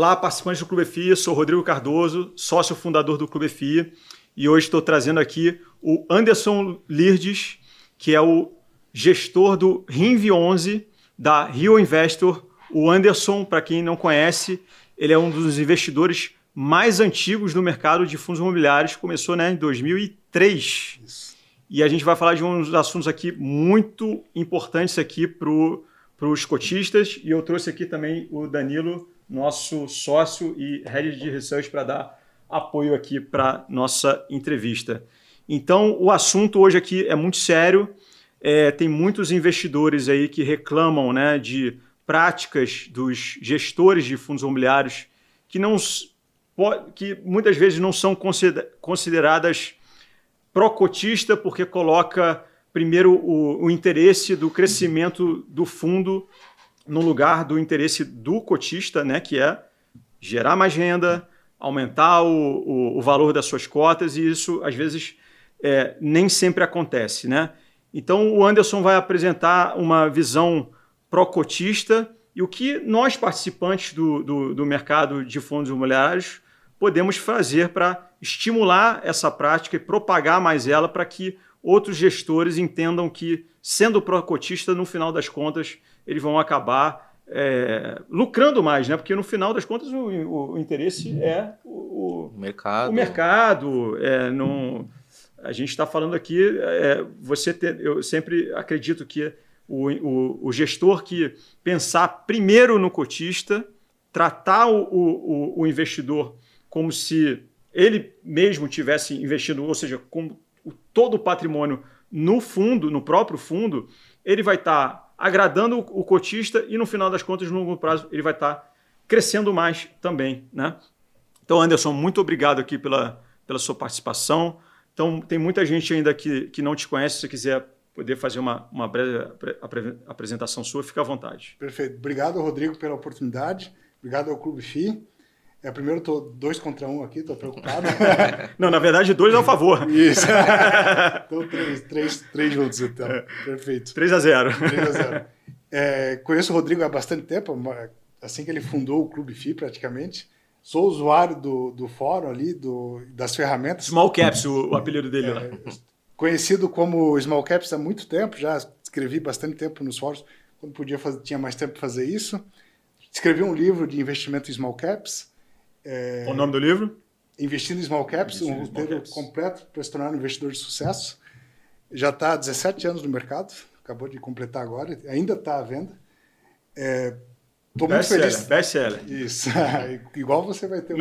Olá, participantes do Clube EFI, sou Rodrigo Cardoso, sócio fundador do Clube EFI, e hoje estou trazendo aqui o Anderson Lirdes, que é o gestor do RINV11 da Rio Investor. O Anderson, para quem não conhece, ele é um dos investidores mais antigos do mercado de fundos imobiliários, começou em 2003. Isso. E a gente vai falar de uns assuntos aqui muito importantes aqui para os cotistas, e eu trouxe aqui também o Danilo, nosso sócio e head de research, para dar apoio aqui para nossa entrevista. Então, o assunto hoje aqui é muito sério. Tem muitos investidores aí que reclamam, de práticas dos gestores de fundos imobiliários que muitas vezes não são consideradas pró-cotista, porque coloca primeiro o interesse do crescimento do fundo no lugar do interesse do cotista, que é gerar mais renda, aumentar o valor das suas cotas, e isso, às vezes, nem sempre acontece. Então, o Anderson vai apresentar uma visão pró-cotista e o que nós, participantes do mercado de fundos imobiliários, podemos fazer para estimular essa prática e propagar mais ela para que outros gestores entendam que, sendo pró-cotista, no final das contas, eles vão acabar lucrando mais, porque no final das contas o interesse é o mercado. A gente está falando aqui, eu sempre acredito que o gestor que pensar primeiro no cotista, tratar o investidor como se ele mesmo tivesse investido, ou seja, com todo o patrimônio no fundo, no próprio fundo, ele vai estar agradando o cotista e, no final das contas, no longo prazo, ele vai estar crescendo mais também. Então, Anderson, muito obrigado aqui pela sua participação. Então, tem muita gente ainda que não te conhece. Se você quiser poder fazer uma breve apresentação sua, fica à vontade. Perfeito. Obrigado, Rodrigo, pela oportunidade. Obrigado ao Clube FI. Primeiro, estou 2 contra 1 aqui, estou preocupado. Não, na verdade, 2 ao favor. Isso. Então, 3 juntos, então. Perfeito. 3-0. 3-0. Conheço o Rodrigo há bastante tempo, assim que ele fundou o Clube FI, praticamente. Sou usuário do fórum ali, das ferramentas. Small Caps, o apelido dele lá. Conhecido como Small Caps há muito tempo, já escrevi bastante tempo nos fóruns, quando tinha mais tempo para fazer isso. Escrevi um livro de investimento em Small Caps. O nome do livro? Investindo em Small Caps, um roteiro completo para se tornar um investidor de sucesso. Já está há 17 anos no mercado, acabou de completar agora, ainda está à venda. Estou muito feliz. Best-seller. Isso, igual você vai ter.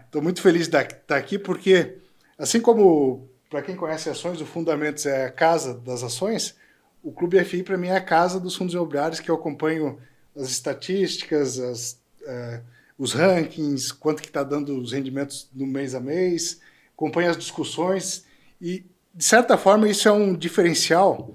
Estou muito feliz de estar aqui porque, assim como, para quem conhece ações, o Fundamentos é a casa das ações, o Clube FI, para mim, é a casa dos fundos imobiliários, que eu acompanho as estatísticas, os rankings, quanto que está dando os rendimentos no mês a mês, acompanho as discussões e, de certa forma, isso é um diferencial,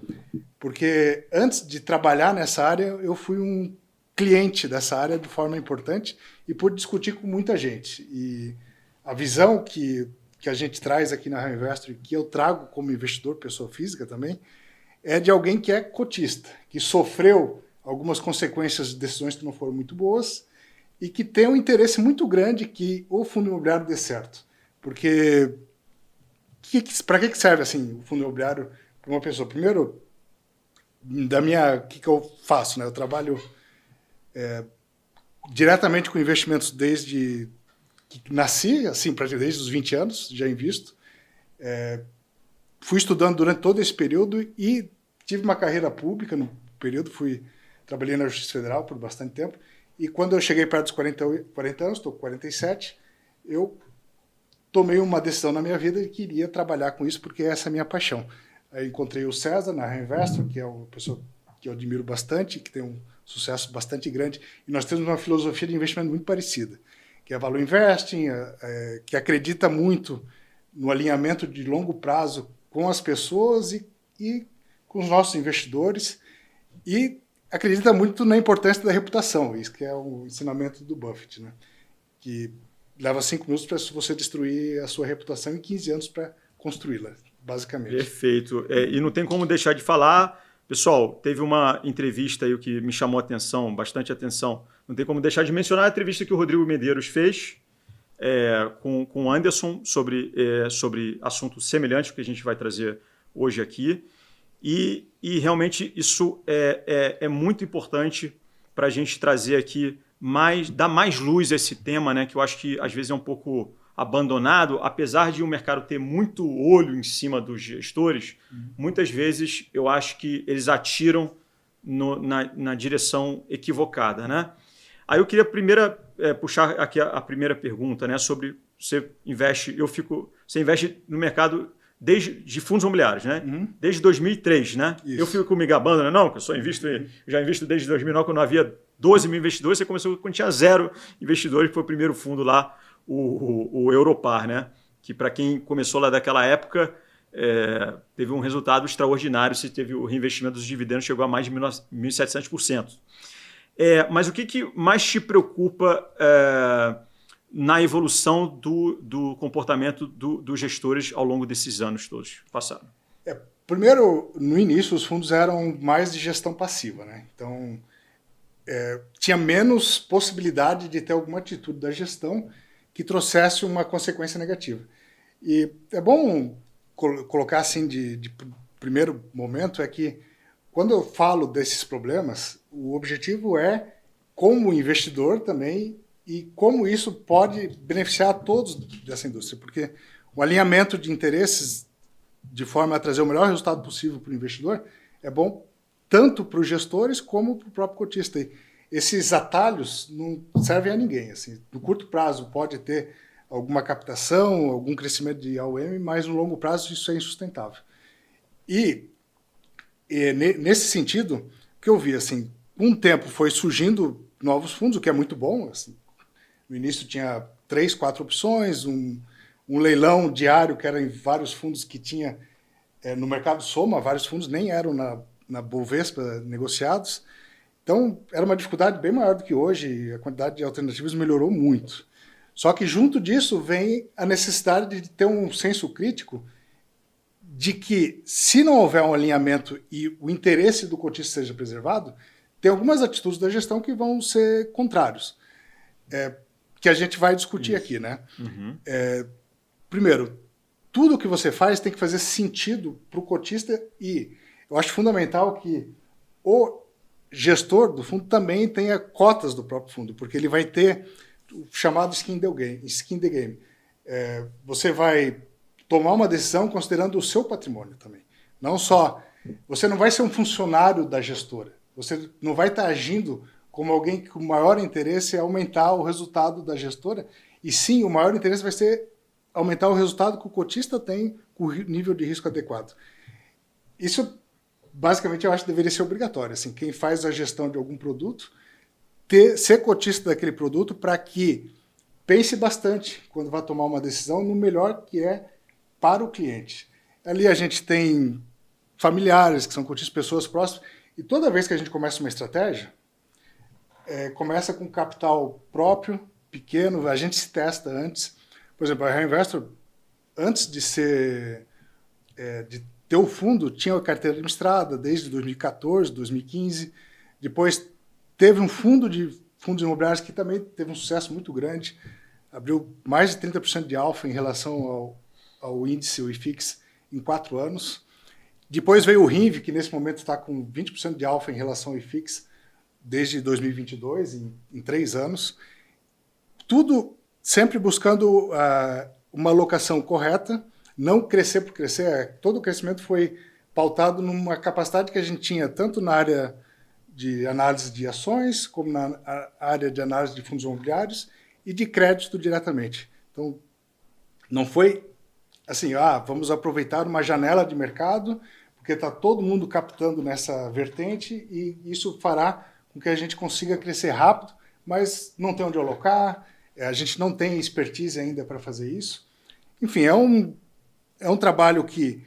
porque antes de trabalhar nessa área, eu fui um cliente dessa área de forma importante e pude discutir com muita gente. E a visão que a gente traz aqui na Rio Investor, que eu trago como investidor, pessoa física também, é de alguém que é cotista, que sofreu algumas consequências de decisões que não foram muito boas, e que tem um interesse muito grande que o fundo imobiliário dê certo. Porque para que serve assim, o fundo imobiliário para uma pessoa? Primeiro, o que eu faço? Eu trabalho diretamente com investimentos desde que nasci, assim, desde os 20 anos, já invisto. Fui estudando durante todo esse período e tive uma carreira pública no período, trabalhei na Justiça Federal por bastante tempo. E quando eu cheguei perto dos 40 anos, estou com 47, eu tomei uma decisão na minha vida e queria trabalhar com isso, porque essa é a minha paixão. Aí encontrei o César na Rio Investor, que é uma pessoa que eu admiro bastante, que tem um sucesso bastante grande, e nós temos uma filosofia de investimento muito parecida, que é Value Investing, que acredita muito no alinhamento de longo prazo com as pessoas e com os nossos investidores, e acredita muito na importância da reputação, isso que é o ensinamento do Buffett, que leva 5 minutos para você destruir a sua reputação e 15 anos para construí-la, basicamente. Perfeito. E não tem como deixar de falar Pessoal, teve uma entrevista aí que me chamou a atenção, bastante atenção. Não tem como deixar de mencionar a entrevista que o Rodrigo Medeiros fez com o Anderson sobre assunto semelhante ao que a gente vai trazer hoje aqui. E realmente isso é muito importante para a gente trazer aqui, dar mais luz a esse tema, né, que eu acho que às vezes é um pouco abandonado, apesar de o mercado ter muito olho em cima dos gestores, muitas vezes eu acho que eles atiram na direção equivocada, né? Aí eu queria puxar aqui a primeira pergunta, né, sobre você investe no mercado de fundos imobiliários, né? Desde 2003, né? Isso. Eu fico me gabando, né? Não, que eu já invisto desde 2009, quando havia 12 mil investidores, você começou quando tinha 0 investidores, que foi o primeiro fundo lá, o Europar, né? Que para quem começou lá daquela época, teve um resultado extraordinário, se teve o reinvestimento dos dividendos, chegou a mais de 1.700%. Mas o que mais te preocupa na evolução do comportamento dos gestores ao longo desses anos todos passados? Primeiro, no início, os fundos eram mais de gestão passiva, né? Então, tinha menos possibilidade de ter alguma atitude da gestão que trouxesse uma consequência negativa. E é bom colocar assim de primeiro momento é que quando eu falo desses problemas, o objetivo é como investidor também e como isso pode beneficiar a todos dessa indústria, porque o alinhamento de interesses de forma a trazer o melhor resultado possível para o investidor é bom tanto para os gestores como para o próprio cotista. E esses atalhos não servem a ninguém. Assim, no curto prazo pode ter alguma captação, algum crescimento de AUM, mas no longo prazo isso é insustentável. E nesse sentido, o que eu vi, assim, com o tempo foi surgindo novos fundos, o que é muito bom. Assim, no início tinha 3, 4 opções, um leilão diário que era em vários fundos que tinha no mercado Soma, vários fundos nem eram na Bovespa negociados. Então, era uma dificuldade bem maior do que hoje, a quantidade de alternativas melhorou muito. Só que junto disso vem a necessidade de ter um senso crítico de que, se não houver um alinhamento e o interesse do cotista seja preservado, tem algumas atitudes da gestão que vão ser contrários, que a gente vai discutir aqui, né? Primeiro, tudo que você faz tem que fazer sentido para o cotista e eu acho fundamental que o gestor do fundo também tenha cotas do próprio fundo, porque ele vai ter o chamado skin the game. Você vai tomar uma decisão considerando o seu patrimônio também. Não só... Você não vai ser um funcionário da gestora. Você não vai estar agindo como alguém que o maior interesse é aumentar o resultado da gestora, e sim, o maior interesse vai ser aumentar o resultado que o cotista tem com o nível de risco adequado. Isso, basicamente, eu acho que deveria ser obrigatório. Assim, quem faz a gestão de algum produto, ser cotista daquele produto para que pense bastante quando vai tomar uma decisão no melhor que é para o cliente. Ali a gente tem familiares que são cotistas, pessoas próximas, e toda vez que a gente começa uma estratégia, começa com capital próprio, pequeno, a gente se testa antes. Por exemplo, a Reinvestor, antes de ter o fundo, tinha a carteira administrada desde 2014, 2015. Depois teve um fundo de fundos imobiliários que também teve um sucesso muito grande. Abriu mais de 30% de alfa em relação ao índice, o IFIX, em 4 anos. Depois veio o RINV, que nesse momento está com 20% de alfa em relação ao IFIX desde 2022, em 3 anos. Tudo sempre buscando uma alocação correta, não crescer por crescer. Todo o crescimento foi pautado numa capacidade que a gente tinha, tanto na área de análise de ações, como na área de análise de fundos imobiliários e de crédito diretamente. Então, não foi assim, vamos aproveitar uma janela de mercado, porque está todo mundo captando nessa vertente e isso fará com que a gente consiga crescer rápido, mas não tem onde alocar, a gente não tem expertise ainda para fazer isso. Enfim, é um trabalho que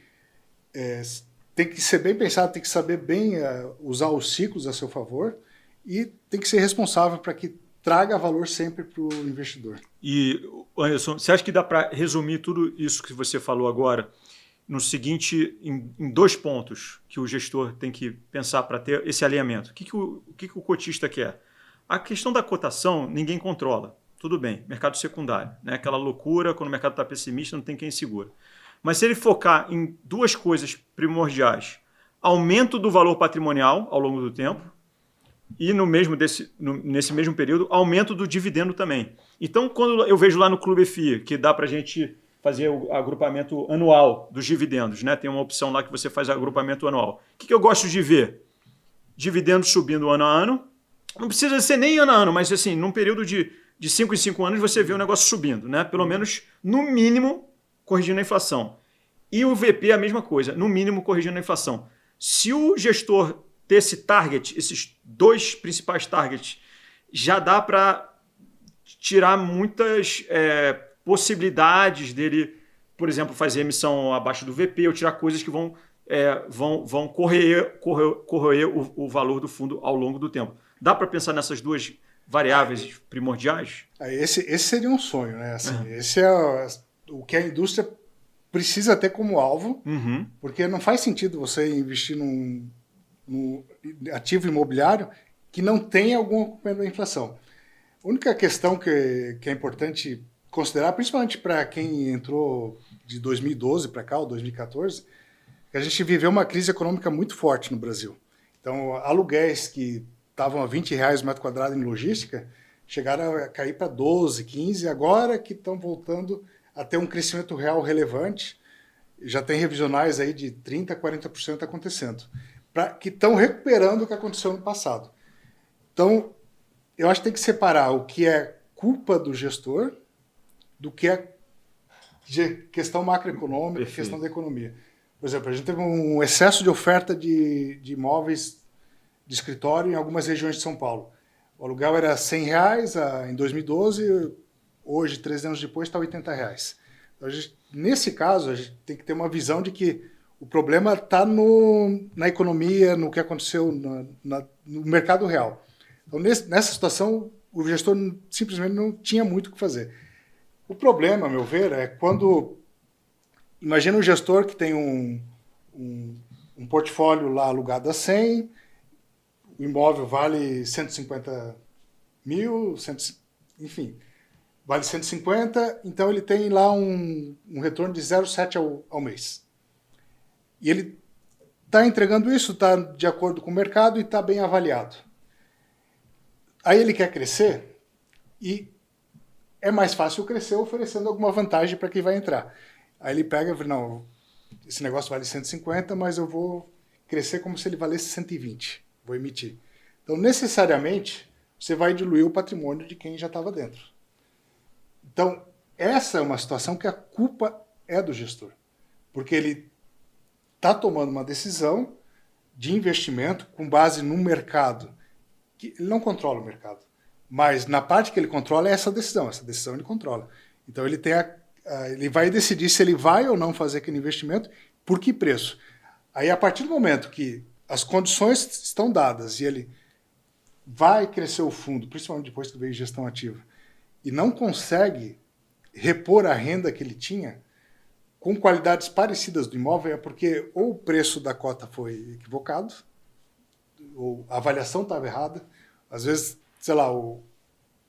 tem que ser bem pensado, tem que saber bem usar os ciclos a seu favor e tem que ser responsável para que traga valor sempre para o investidor. E, Anderson, você acha que dá para resumir tudo isso que você falou agora no seguinte, em 2 pontos que o gestor tem que pensar para ter esse alinhamento. O que o cotista quer? A questão da cotação, ninguém controla. Tudo bem, mercado secundário. Né? Aquela loucura, quando o mercado está pessimista, não tem quem segura. Mas se ele focar em 2 coisas primordiais, aumento do valor patrimonial ao longo do tempo e nesse mesmo período, aumento do dividendo também. Então, quando eu vejo lá no Clube FI, que dá para a gente fazer o agrupamento anual dos dividendos, né? Tem uma opção lá que você faz agrupamento anual. O que eu gosto de ver? Dividendos subindo ano a ano. Não precisa ser nem ano a ano, mas assim, num período de 5 em 5 anos você vê o negócio subindo, né? Pelo menos, no mínimo, corrigindo a inflação. E o VP é a mesma coisa, no mínimo corrigindo a inflação. Se o gestor ter esse target, esses 2 principais targets, já dá para tirar muitas possibilidades dele, por exemplo, fazer emissão abaixo do VP ou tirar coisas que vão corroer o valor do fundo ao longo do tempo. Dá para pensar nessas 2 variáveis primordiais? Esse seria um sonho, né? Assim, esse é o que a indústria precisa ter como alvo, porque não faz sentido você investir num ativo imobiliário que não tenha algum acompanhamento da inflação. A única questão que é importante considerar, principalmente para quem entrou de 2012 para cá, ou 2014, que a gente viveu uma crise econômica muito forte no Brasil. Então, aluguéis que estavam a R$20 o metro quadrado em logística chegaram a cair para 12, 15, agora que estão voltando a ter um crescimento real relevante. Já tem revisionais aí de 30% a 40% acontecendo, que estão recuperando o que aconteceu no passado. Então, eu acho que tem que separar o que é culpa do gestor do que é questão macroeconômica, Perfeito. Questão da economia. Por exemplo, a gente teve um excesso de oferta de imóveis de escritório em algumas regiões de São Paulo. O aluguel era R$100 em 2012, hoje, 13 anos depois, está R$80. Então, nesse caso, a gente tem que ter uma visão de que o problema está na economia, no que aconteceu no mercado real. Então, nessa situação, o gestor simplesmente não tinha muito o que fazer. O problema, a meu ver, é quando... Imagina um gestor que tem um portfólio lá alugado a 100, o imóvel vale 150 mil, enfim, vale 150, então ele tem lá um retorno de 0,7 ao mês. E ele está entregando isso, está de acordo com o mercado e está bem avaliado. Aí ele quer crescer e é mais fácil crescer oferecendo alguma vantagem para quem vai entrar. Aí ele pega e fala, não, esse negócio vale 150, mas eu vou crescer como se ele valesse 120. Vou emitir. Então, necessariamente, você vai diluir o patrimônio de quem já estava dentro. Então, essa é uma situação que a culpa é do gestor. Porque ele está tomando uma decisão de investimento com base num mercado que ele não controla o mercado. Mas na parte que ele controla é essa decisão ele controla. Então ele vai decidir se ele vai ou não fazer aquele investimento, por que preço. Aí a partir do momento que as condições estão dadas e ele vai crescer o fundo, principalmente depois que veio gestão ativa, e não consegue repor a renda que ele tinha, com qualidades parecidas do imóvel, é porque ou o preço da cota foi equivocado, ou a avaliação estava errada. Às vezes, sei lá, o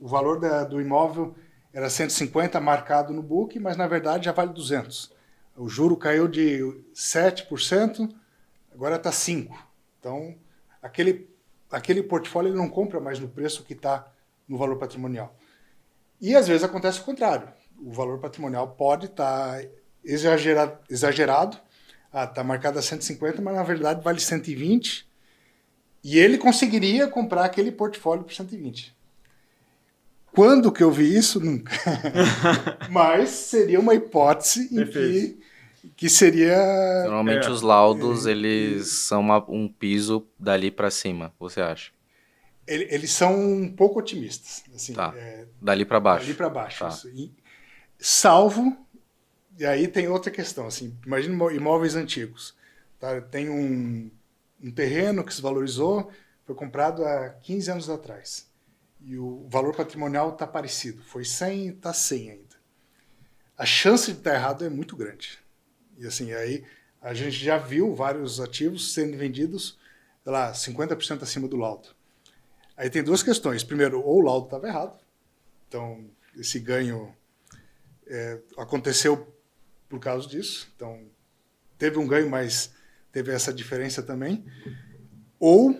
valor do imóvel era 150 marcado no book, mas na verdade já vale 200. O juro caiu de 7%, agora está 5%. Então, aquele portfólio ele não compra mais no preço que está no valor patrimonial. E às vezes acontece o contrário. O valor patrimonial pode estar exagerado. Está marcado a 150, mas na verdade vale 120. E ele conseguiria comprar aquele portfólio por 120. Quando que eu vi isso? Nunca. Mas seria uma hipótese em que seria... Normalmente os laudos, eles são um piso dali para cima, você acha? Eles são um pouco otimistas. Assim, tá. Dali para baixo. Dali para baixo. Tá. Salvo, e aí tem outra questão. Assim, imagina imóveis antigos. Tá? Tem um terreno que se valorizou, foi comprado há 15 anos atrás. E o valor patrimonial está parecido. Foi 100 e está 100 ainda. A chance de estar errado é muito grande. E assim, aí a gente já viu vários ativos sendo vendidos, sei lá, 50% acima do laudo. Aí tem duas questões. Primeiro, ou o laudo estava errado, então esse ganho aconteceu por causa disso. Então, teve um ganho, mas teve essa diferença também. Ou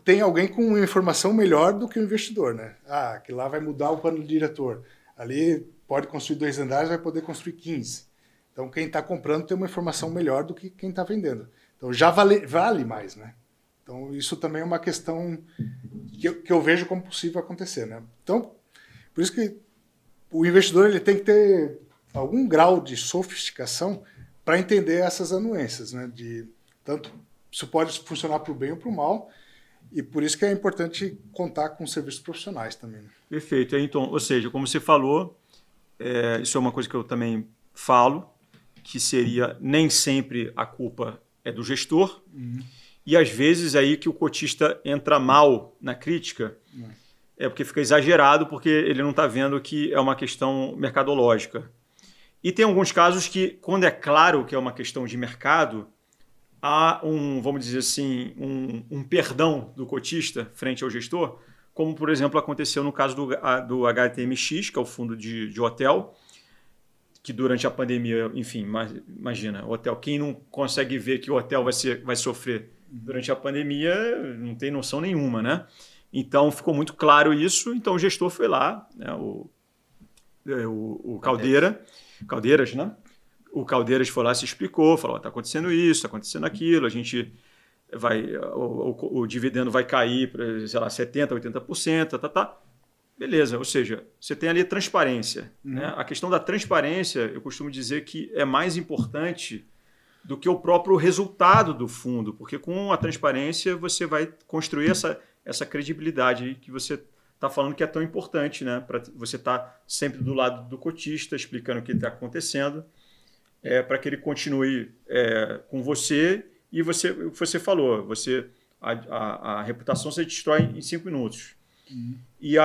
tem alguém com uma informação melhor do que o investidor, né? Ah, que lá vai mudar o plano do diretor. Ali pode construir 2 andares, vai poder construir 15. Então, quem está comprando tem uma informação melhor do que quem está vendendo. Então, já vale mais, né? Então, isso também é uma questão que eu vejo como possível acontecer, né? Então, por isso que o investidor ele tem que ter algum grau de sofisticação para entender essas anuências, né? Tanto isso pode funcionar para o bem ou para o mal, e por isso que é importante contar com serviços profissionais também. Né? Perfeito. Então, ou seja, como você falou, isso é uma coisa que eu também falo, que seria nem sempre a culpa é do gestor, e às vezes aí que o cotista entra mal na crítica, é porque fica exagerado, porque ele não está vendo que é uma questão mercadológica. E tem alguns casos que, quando é claro que é uma questão de mercado, há vamos dizer assim, um perdão do cotista frente ao gestor, como, por exemplo, aconteceu no caso do HTMX, que é o fundo de hotel, que durante a pandemia, enfim, imagina, o hotel, quem não consegue ver que o hotel vai sofrer durante a pandemia, não tem noção nenhuma, né? Então, ficou muito claro isso, então o gestor foi lá, né, o Caldeiras, né? O Caldeiras foi lá, se explicou, falou, está acontecendo isso, está acontecendo aquilo, a gente o dividendo vai cair para, sei lá, 70%, 80%, tá. Beleza, ou seja, você tem ali transparência. Né? A questão da transparência, eu costumo dizer que é mais importante do que o próprio resultado do fundo, porque com a transparência você vai construir essa credibilidade que você está falando que é tão importante, né? Para você estar sempre do lado do cotista, explicando o que está acontecendo, para que ele continue com você. E você falou, a reputação você destrói em 5 minutos. E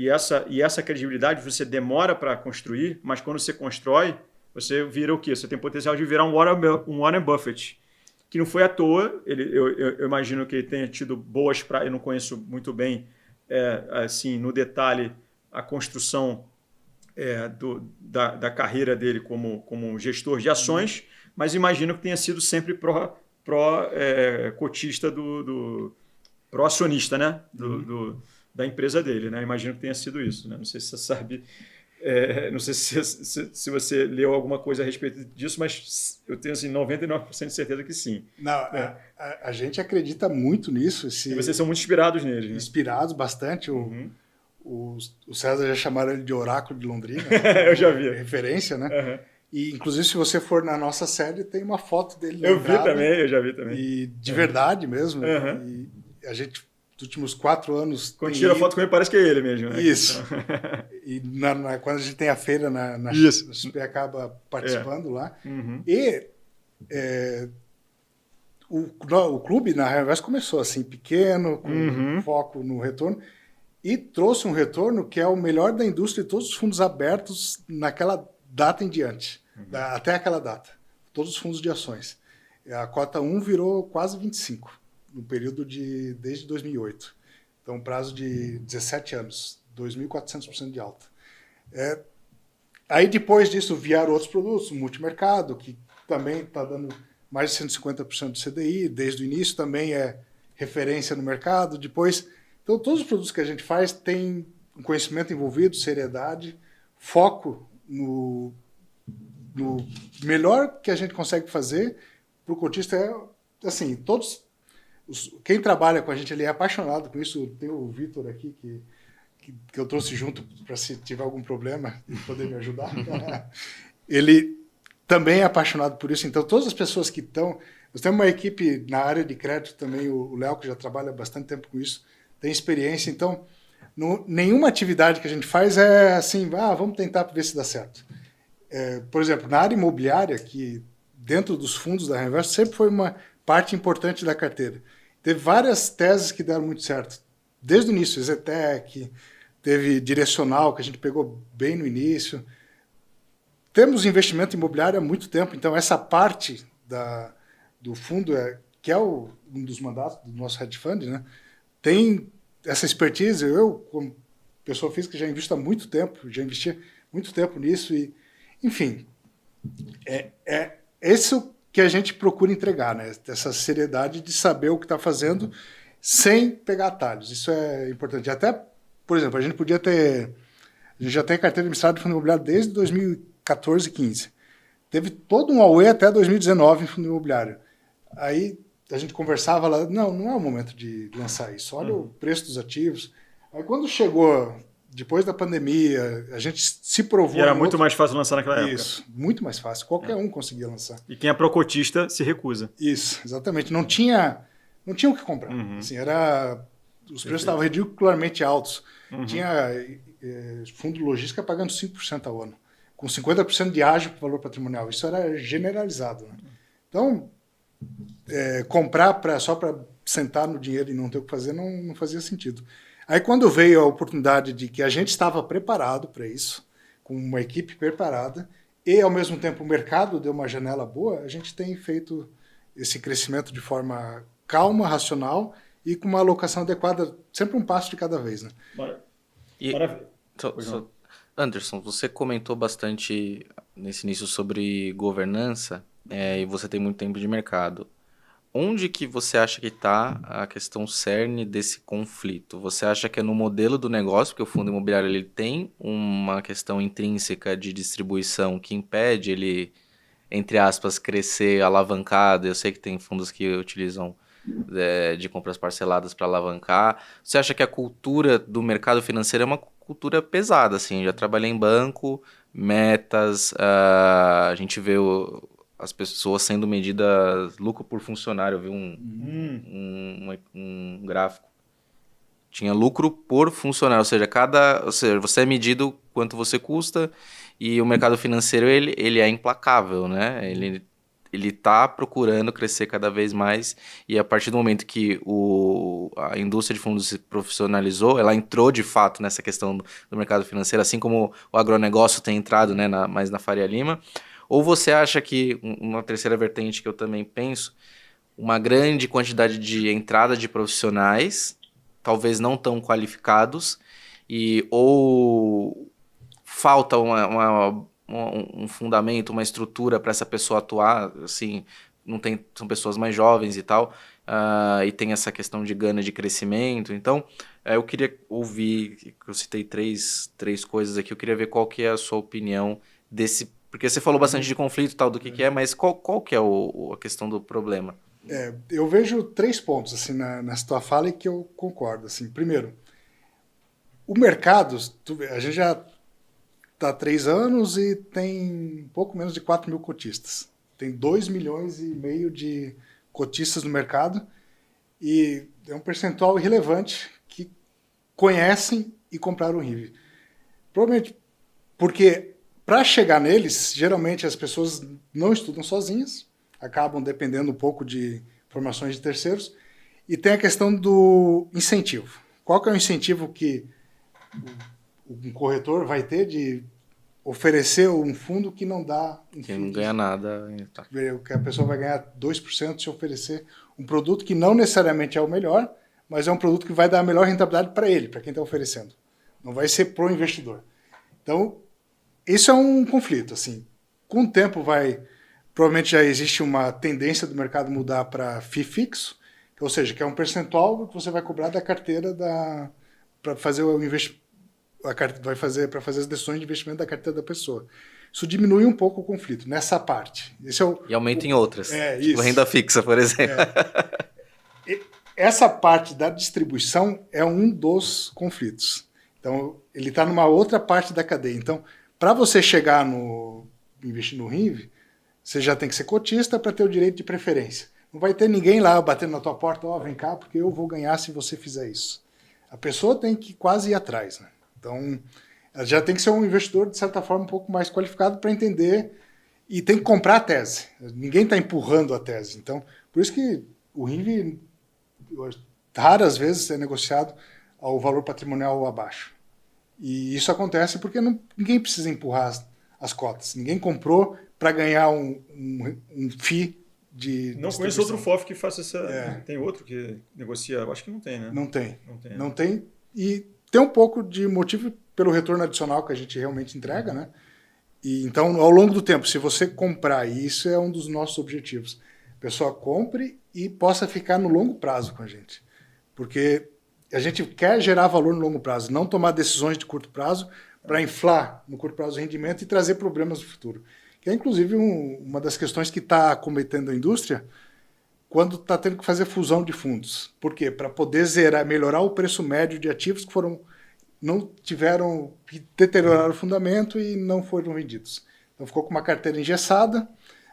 essa credibilidade você demora para construir, mas quando você constrói, você vira o quê? Você tem potencial de virar um Warren Buffett, que não foi à toa. Eu imagino que ele tenha tido boas práticas, eu não conheço muito bem, assim, no detalhe, a construção da carreira dele como gestor de ações, mas imagino que tenha sido sempre pró-cotista pró-acionista, né? Da empresa dele, né? Imagino que tenha sido isso, né? Não sei se você sabe, não sei se você leu alguma coisa a respeito disso, mas eu tenho assim, 99% de certeza que sim. Não, a gente acredita muito nisso. E vocês são muito inspirados nele, né? Inspirados bastante. O César já chamaram ele de Oráculo de Londrina. Eu já vi. Referência, né? E, inclusive, se você for na nossa série, tem uma foto dele. Eu já vi também. E de verdade mesmo. E a gente, nos últimos 4 anos... Quando tira a foto com ele, parece que é ele mesmo. Né? Isso. E quando a gente tem a feira na XP, acaba participando lá. E o clube, na Reinvest, começou assim, pequeno, com foco no retorno. E trouxe um retorno que é o melhor da indústria de todos os fundos abertos naquela data em diante, até aquela data, todos os fundos de ações. A cota 1 virou quase 25, no período desde 2008. Então, um prazo de 17 anos, 2.400% de alta. Aí, depois disso, vieram outros produtos, o multimercado, que também está dando mais de 150% do CDI, desde o início também é referência no mercado. Depois, então, todos os produtos que a gente faz têm um conhecimento envolvido, seriedade, foco no melhor que a gente consegue fazer para o cotista. Assim, quem trabalha com a gente, ele é apaixonado com isso. Tem o Vitor aqui, que eu trouxe junto para, se tiver algum problema, poder me ajudar. Ele também é apaixonado por isso. Então, todas as pessoas que estão... Nós temos uma equipe na área de crédito também, o Léo, que já trabalha há bastante tempo com isso, tem experiência. Então, nenhuma atividade que a gente faz é assim, vamos tentar ver se dá certo. Por exemplo, na área imobiliária, que dentro dos fundos da Reinvest sempre foi uma parte importante da carteira. Teve várias teses que deram muito certo. Desde o início, Zetec, teve Direcional, que a gente pegou bem no início. temos investimento imobiliário há muito tempo, então essa parte do fundo, que é um dos mandatos do nosso hedge fund, né, tem essa expertise. Eu, como pessoa física, já invisto há muito tempo, já investi muito tempo nisso e, enfim, é isso que a gente procura entregar, né? Essa seriedade de saber o que está fazendo sem pegar atalhos. Isso é importante. Até, por exemplo, a gente já tem carteira administrada de fundo imobiliário desde 2014, 15. Teve todo um auê até 2019 em fundo imobiliário. Aí a gente conversava lá, não é o momento de lançar isso, olha o preço dos ativos. Aí quando chegou, depois da pandemia, a gente se provou... E era muito mais fácil lançar naquela época. Isso, muito mais fácil. Qualquer um conseguia lançar. E quem é procotista se recusa. Isso, exatamente. Não tinha o que comprar. Assim, os preços estavam ridicularmente altos. Tinha fundo logística pagando 5% ao ano, com 50% de ágio para o valor patrimonial. Isso era generalizado. Né? Então, comprar só para sentar no dinheiro e não ter o que fazer não fazia sentido. Aí, quando veio a oportunidade de que a gente estava preparado para isso, com uma equipe preparada, e, ao mesmo tempo, o mercado deu uma janela boa, a gente tem feito esse crescimento de forma calma, racional e com uma alocação adequada, sempre um passo de cada vez. Né? Anderson, você comentou bastante nesse início sobre governança e você tem muito tempo de mercado. Onde que você acha que está a questão cerne desse conflito? Você acha que é no modelo do negócio, porque o fundo imobiliário ele tem uma questão intrínseca de distribuição que impede ele, entre aspas, crescer alavancado? Eu sei que tem fundos que utilizam de compras parceladas para alavancar. Você acha que a cultura do mercado financeiro é uma cultura pesada? Assim? Já trabalhei em banco, metas, a gente vê as pessoas sendo medidas lucro por funcionário. Eu vi um gráfico. Tinha lucro por funcionário, ou seja, você é medido quanto você custa, e o mercado financeiro ele é implacável, né? Ele está procurando crescer cada vez mais, e a partir do momento que a indústria de fundos se profissionalizou, ela entrou de fato nessa questão do mercado financeiro, assim como o agronegócio tem entrado, né, mais na Faria Lima. Ou você acha que, uma terceira vertente que eu também penso, uma grande quantidade de entrada de profissionais, talvez não tão qualificados, ou falta um fundamento, uma estrutura para essa pessoa atuar, assim, são pessoas mais jovens e tal, e tem essa questão de gana de crescimento. Então, eu queria ouvir, eu citei três coisas aqui, eu queria ver qual que é a sua opinião desse, porque você falou bastante de conflito e tal, do que é, mas qual que é a questão do problema? Eu vejo 3 pontos assim, nessa tua fala e que eu concordo. Assim. Primeiro, o mercado, a gente já está há 3 anos e tem um pouco menos de 4 mil cotistas. Tem 2,5 milhões de cotistas no mercado e é um percentual irrelevante que conhecem e compraram o RIV. Provavelmente porque, para chegar neles, geralmente as pessoas não estudam sozinhas, acabam dependendo um pouco de informações de terceiros, e tem a questão do incentivo. Qual que é o incentivo que um corretor vai ter de oferecer um fundo que não dá... Que não ganha nada. Tá. Que a pessoa vai ganhar 2% se oferecer um produto que não necessariamente é o melhor, mas é um produto que vai dar a melhor rentabilidade para ele, para quem está oferecendo. Não vai ser pro investidor. Então, isso é um conflito. Assim. Com o tempo provavelmente já existe uma tendência do mercado mudar para FII fixo, ou seja, que é um percentual que você vai cobrar da carteira para fazer o investimento. Para fazer as decisões de investimento da carteira da pessoa. Isso diminui um pouco o conflito nessa parte. E aumenta em outras. Tipo isso. Renda fixa, por exemplo. Essa parte da distribuição é um dos conflitos. Então, ele está numa outra parte da cadeia. Então, para você chegar investir no RIV, você já tem que ser cotista para ter o direito de preferência. Não vai ter ninguém lá batendo na tua porta, vem cá, porque eu vou ganhar se você fizer isso. A pessoa tem que quase ir atrás, né? Então, ela já tem que ser um investidor, de certa forma, um pouco mais qualificado para entender e tem que comprar a tese. Ninguém está empurrando a tese. Então, por isso que o RIV, raras vezes, é negociado ao valor patrimonial abaixo. E isso acontece porque ninguém precisa empurrar as cotas. Ninguém comprou para ganhar um FII de Não conheço outro FOF que faça essa... Tem outro que negocia? Eu acho que não tem, né? Não tem. E tem um pouco de motivo pelo retorno adicional que a gente realmente entrega, né? E, então, ao longo do tempo, se você comprar, e isso é um dos nossos objetivos, a pessoa compre e possa ficar no longo prazo com a gente. Porque a gente quer gerar valor no longo prazo, não tomar decisões de curto prazo para inflar no curto prazo o rendimento e trazer problemas no futuro. Que é, inclusive, uma das questões que está acometendo a indústria quando está tendo que fazer fusão de fundos. Por quê? Para poder melhorar o preço médio de ativos que deterioraram o fundamento e não foram vendidos. Então ficou com uma carteira engessada,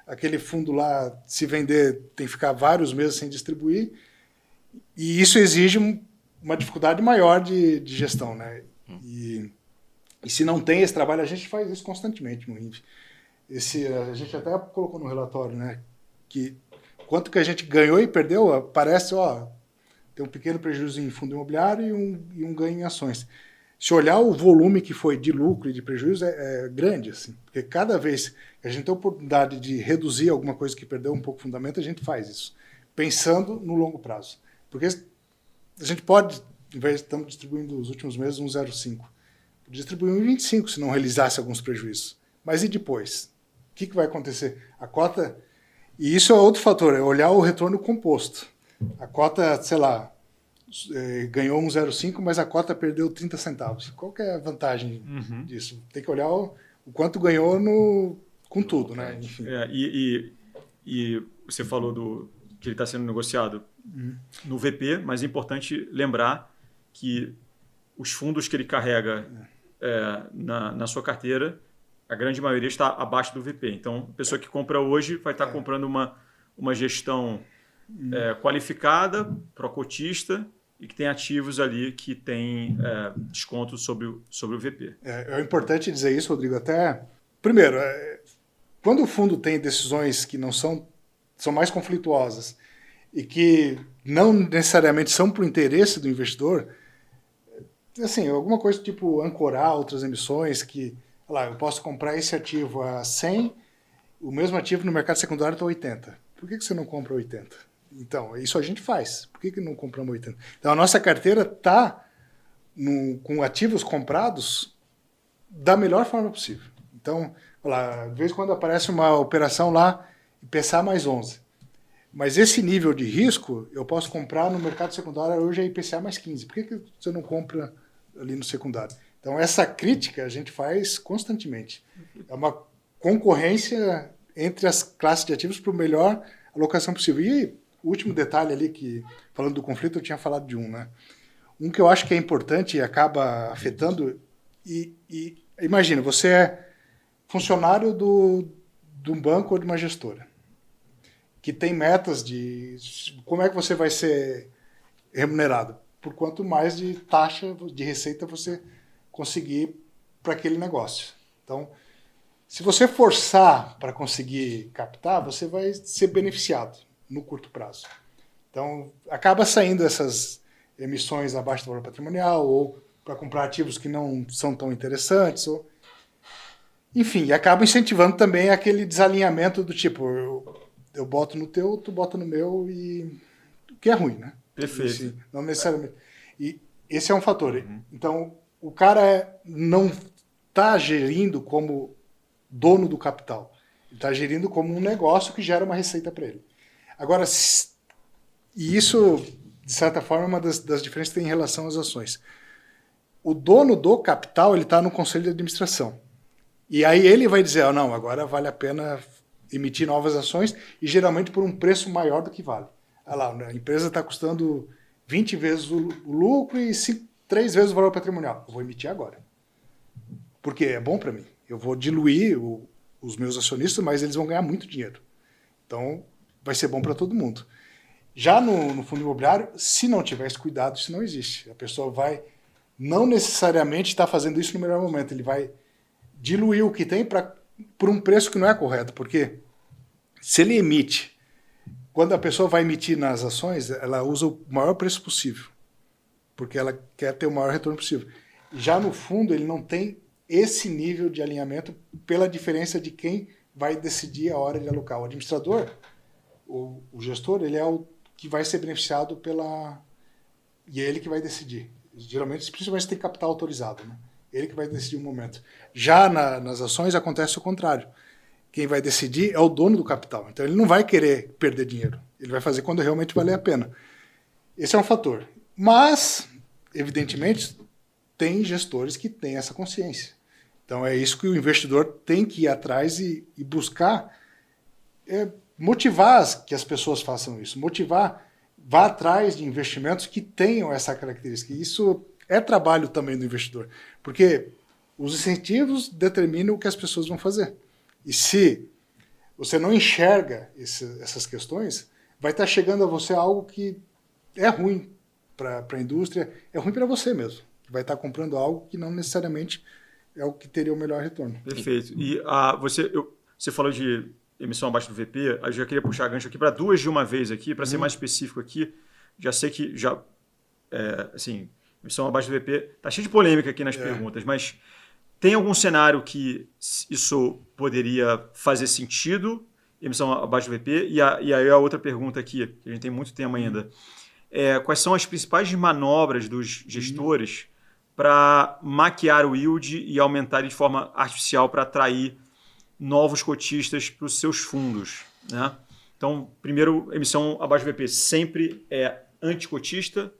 aquele fundo lá, se vender, tem que ficar vários meses sem distribuir, e isso exige uma dificuldade maior de gestão, né? E se não tem esse trabalho, a gente faz isso constantemente no INVE. A gente até colocou no relatório, né, que quanto que a gente ganhou e perdeu, parece, tem um pequeno prejuízo em fundo imobiliário e um ganho em ações. Se olhar o volume que foi de lucro e de prejuízo, é grande, assim, porque cada vez que a gente tem a oportunidade de reduzir alguma coisa que perdeu um pouco o fundamento, a gente faz isso, pensando no longo prazo. Porque a gente pode, em vez de estamos distribuindo nos últimos meses 1,05, distribuir 1,25 se não realizasse alguns prejuízos. Mas e depois? O que vai acontecer? A cota... E isso é outro fator, é olhar o retorno composto. A cota, sei lá, ganhou 1,05, mas a cota perdeu 30 centavos. Qual que é a vantagem disso? Tem que olhar o quanto ganhou com tudo, né? Enfim. E você falou que ele está sendo negociado no VP, mas é importante lembrar que os fundos que ele carrega na sua carteira, a grande maioria está abaixo do VP. Então, a pessoa que compra hoje vai estar comprando uma gestão qualificada, pró-cotista, e que tem ativos ali que tem desconto sobre o VP. É importante dizer isso, Rodrigo, até... Primeiro, quando o fundo tem decisões que não são mais conflituosas e que não necessariamente são para o interesse do investidor, assim, alguma coisa tipo ancorar outras emissões que... eu posso comprar esse ativo a 100, o mesmo ativo no mercado secundário está a 80. Por que você não compra 80? Então, isso a gente faz. Por que não compramos 80? Então, a nossa carteira está com ativos comprados da melhor forma possível. Então, de vez em quando aparece uma operação lá, IPCA mais 11. Mas esse nível de risco, eu posso comprar no mercado secundário hoje é IPCA mais 15. Por que você não compra ali no secundário? Então, essa crítica a gente faz constantemente. É uma concorrência entre as classes de ativos para a melhor alocação possível. E o último detalhe ali, falando do conflito, eu tinha falado de né? Um que eu acho que é importante e acaba afetando... Imagina, você é funcionário de um banco ou de uma gestora, que tem metas de como é que você vai ser remunerado. Por quanto mais de taxa de receita você conseguir para aquele negócio. Então, se você forçar para conseguir captar, você vai ser beneficiado no curto prazo. Então, acaba saindo essas emissões abaixo do valor patrimonial ou para comprar ativos que não são tão interessantes. Enfim, acaba incentivando também aquele desalinhamento do tipo, eu boto no teu, tu bota no meu, e o que é ruim, né? Perfeito. Assim, não necessariamente. E esse é um fator. Então, o cara não está gerindo como dono do capital. Ele está gerindo como um negócio que gera uma receita para ele. Agora, e isso, de certa forma, é uma das diferenças que tem em relação às ações. O dono do capital, ele está no conselho de administração. E aí ele vai dizer, não, agora vale a pena emitir novas ações, e geralmente por um preço maior do que vale. A empresa está custando 20 vezes o lucro e 3 vezes o valor patrimonial. Eu vou emitir agora. Porque é bom para mim. Eu vou diluir os meus acionistas, mas eles vão ganhar muito dinheiro. Então, vai ser bom para todo mundo. Já no fundo imobiliário, se não tiver esse cuidado, isso não existe. A pessoa vai não necessariamente estar fazendo isso no melhor momento. Ele vai diluir o que tem por um preço que não é correto. Porque se ele emite, quando a pessoa vai emitir nas ações, ela usa o maior preço possível. Porque ela quer ter o maior retorno possível. Já no fundo, ele não tem esse nível de alinhamento pela diferença de quem vai decidir a hora de alocar. O administrador, o gestor, ele é o que vai ser beneficiado e é ele que vai decidir. Geralmente, principalmente se tem capital autorizado, né? Ele que vai decidir o momento. Já nas ações acontece o contrário. Quem vai decidir é o dono do capital. Então ele não vai querer perder dinheiro. Ele vai fazer quando realmente valer a pena. Esse é um fator. Mas, evidentemente, tem gestores que têm essa consciência. Então é isso que o investidor tem que ir atrás e buscar motivar que as pessoas façam isso. Motivar, vá atrás de investimentos que tenham essa característica. Isso é trabalho também do investidor. Porque os incentivos determinam o que as pessoas vão fazer. E se você não enxerga essas questões, vai estar chegando a você algo que é ruim para a indústria, é ruim para você mesmo. Vai estar comprando algo que não necessariamente é o que teria o melhor retorno. Perfeito. E você falou de emissão abaixo do VP, eu já queria puxar gancho aqui para duas de uma vez aqui, para ser mais específico aqui. Já sei que assim, emissão abaixo do VP está cheio de polêmica aqui nas perguntas, mas tem algum cenário que isso poderia fazer sentido, emissão abaixo do VP? E aí a outra pergunta aqui, que a gente tem muito tempo ainda, quais são as principais manobras dos gestores para maquiar o yield e aumentar de forma artificial para atrair novos cotistas para os seus fundos, né? Então, primeiro, emissão abaixo do VP sempre é anticotista?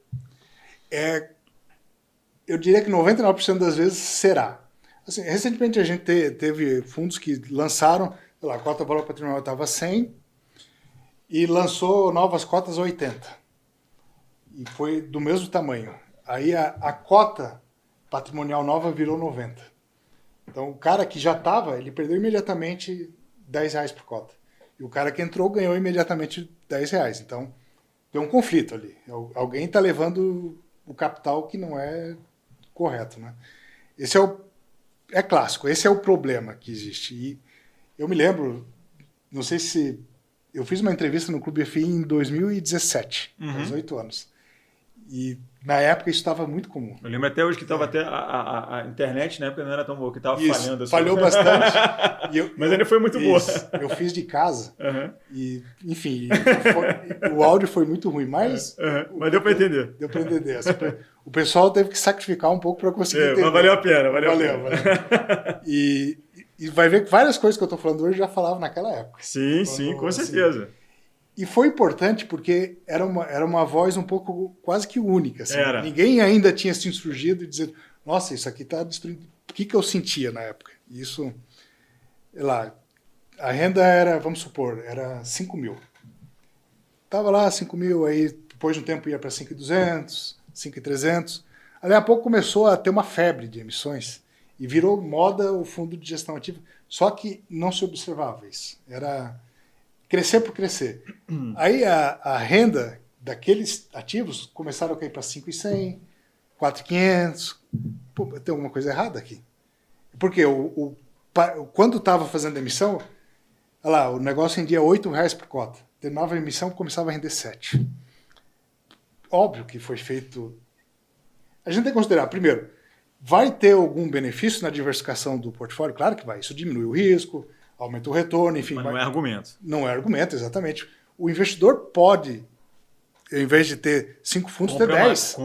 Eu diria que 99% das vezes será. Assim, recentemente a gente teve fundos que lançaram, sei lá, a cota valor patrimonial estava 100 e lançou novas cotas 80. E foi do mesmo tamanho. Aí a cota patrimonial nova virou 90. Então o cara que já estava, ele perdeu imediatamente R$10 por cota. E o cara que entrou ganhou imediatamente R$10. Então tem um conflito ali. Alguém está levando o capital que não é correto, né? Esse é clássico, esse é o problema que existe. E eu me lembro, não sei se... Eu fiz uma entrevista no Clube FI em 2017, há 18 anos. E na época isso estava muito comum. Eu lembro até hoje que estava até a internet, na época não era tão boa, que estava falhando. Assim. Falhou bastante. Mas ainda foi muito boa. Eu fiz de casa. E, enfim, o áudio foi muito ruim, mas... Mas deu para entender. Deu para entender. O pessoal teve que sacrificar um pouco para conseguir entender. Mas valeu a pena. Valeu. E vai ver que várias coisas que eu estou falando hoje já falava naquela época. Sim, com certeza. Assim, e foi importante porque era uma voz um pouco quase que única. Assim. Ninguém ainda tinha se insurgido e dizer, nossa, isso aqui está destruindo. O que eu sentia na época? Isso, sei lá, a renda era, vamos supor, era 5 mil. Estava lá 5 mil, aí depois de um tempo ia para 5.200, 5.300. Ali a pouco começou a ter uma febre de emissões e virou moda o fundo de gestão ativa. Só que não se observava isso. Era... crescer por crescer. Aí a renda daqueles ativos começaram a cair para 5.100, 4.500. Pô, tem alguma coisa errada aqui. Porque quando estava fazendo a emissão, olha lá, o negócio rendia R$8 por cota. Terminava a emissão, começava a render 7. Óbvio que foi feito... A gente tem que considerar, primeiro, vai ter algum benefício na diversificação do portfólio? Claro que vai. Isso diminui o risco, aumenta o retorno, enfim. Mas não é argumento. Não é argumento, exatamente. O investidor pode, ao invés de ter 5 fundos, ter 10.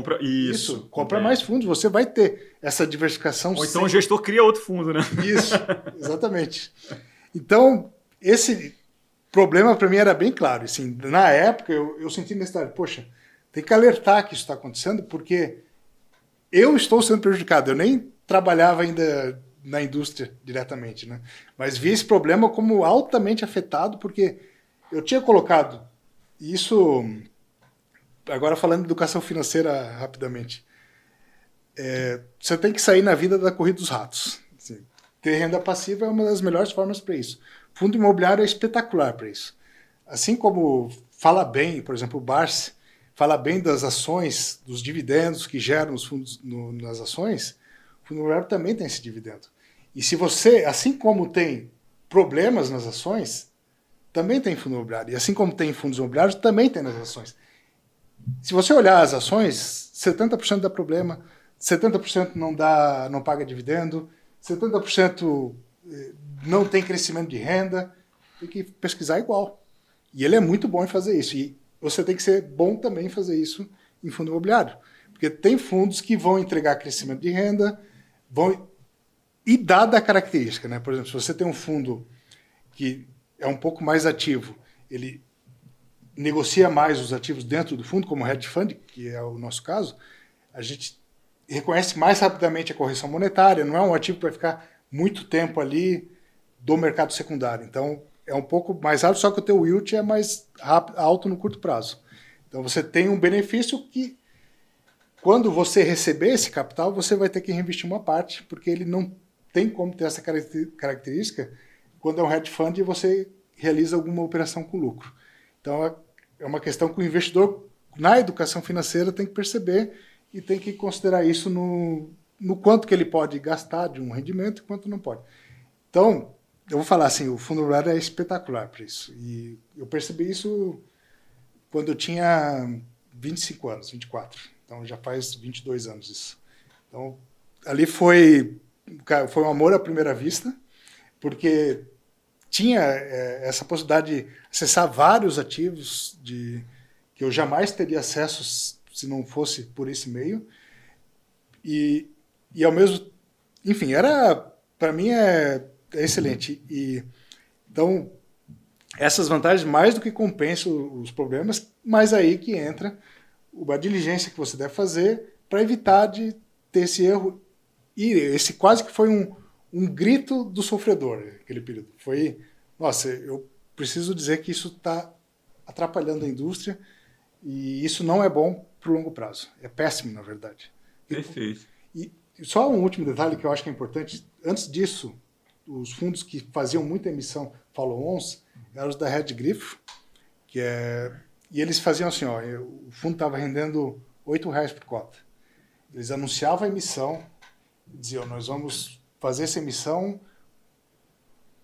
Compra mais fundos. Você vai ter essa diversificação. Ou então o gestor cria outro fundo, né? Isso, exatamente. Então, esse problema para mim era bem claro. Assim, na época, eu senti necessidade, poxa, tem que alertar que isso está acontecendo, porque eu estou sendo prejudicado. Eu nem trabalhava ainda na indústria diretamente, né? Mas vi esse problema como altamente afetado, porque eu tinha colocado isso, agora falando de educação financeira rapidamente, você tem que sair na vida da corrida dos ratos. Assim, ter renda passiva é uma das melhores formas para isso. Fundo imobiliário é espetacular para isso. Assim como fala bem, por exemplo, o Barsi fala bem das ações, dos dividendos que geram os fundos nas ações, o fundo imobiliário também tem esse dividendo. E se você, assim como tem problemas nas ações, também tem fundo imobiliário. E assim como tem fundos imobiliários, também tem nas ações. Se você olhar as ações, 70% dá problema, 70% não paga dividendo, 70% não tem crescimento de renda, tem que pesquisar igual. E ele é muito bom em fazer isso. E você tem que ser bom também em fazer isso em fundo imobiliário. Porque tem fundos que vão entregar crescimento de renda, e dada a característica, né? Por exemplo, se você tem um fundo que é um pouco mais ativo, ele negocia mais os ativos dentro do fundo, como o hedge fund, que é o nosso caso, a gente reconhece mais rapidamente a correção monetária, não é um ativo que vai ficar muito tempo ali do mercado secundário. Então, é um pouco mais alto, só que o teu yield é mais alto no curto prazo. Então, você tem um benefício que, quando você receber esse capital, você vai ter que reinvestir uma parte, porque ele não tem como ter essa característica quando é um hedge fund e você realiza alguma operação com lucro. Então, é uma questão que o investidor, na educação financeira, tem que perceber e tem que considerar isso no quanto que ele pode gastar de um rendimento e quanto não pode. Então, eu vou falar assim, o fundo imobiliário é espetacular para isso. E eu percebi isso quando eu tinha 25 anos, 24. Então, já faz 22 anos isso. Então, ali foi um amor à primeira vista, porque tinha essa possibilidade de acessar vários ativos que eu jamais teria acesso se não fosse por esse meio. E ao mesmo... Enfim, para mim é excelente. Então, essas vantagens mais do que compensam os problemas, mas aí que entra a diligência que você deve fazer para evitar de ter esse erro. E esse quase que foi um grito do sofredor, aquele período. Foi, nossa, eu preciso dizer que isso está atrapalhando a indústria e isso não é bom para o longo prazo. É péssimo, na verdade. Perfeito. E só um último detalhe que eu acho que é importante. Antes disso, os fundos que faziam muita emissão follow-ons eram os da Red Griffo, e eles faziam assim, o fundo estava rendendo R$8 por cota. Eles anunciavam a emissão, diziam, nós vamos fazer essa emissão,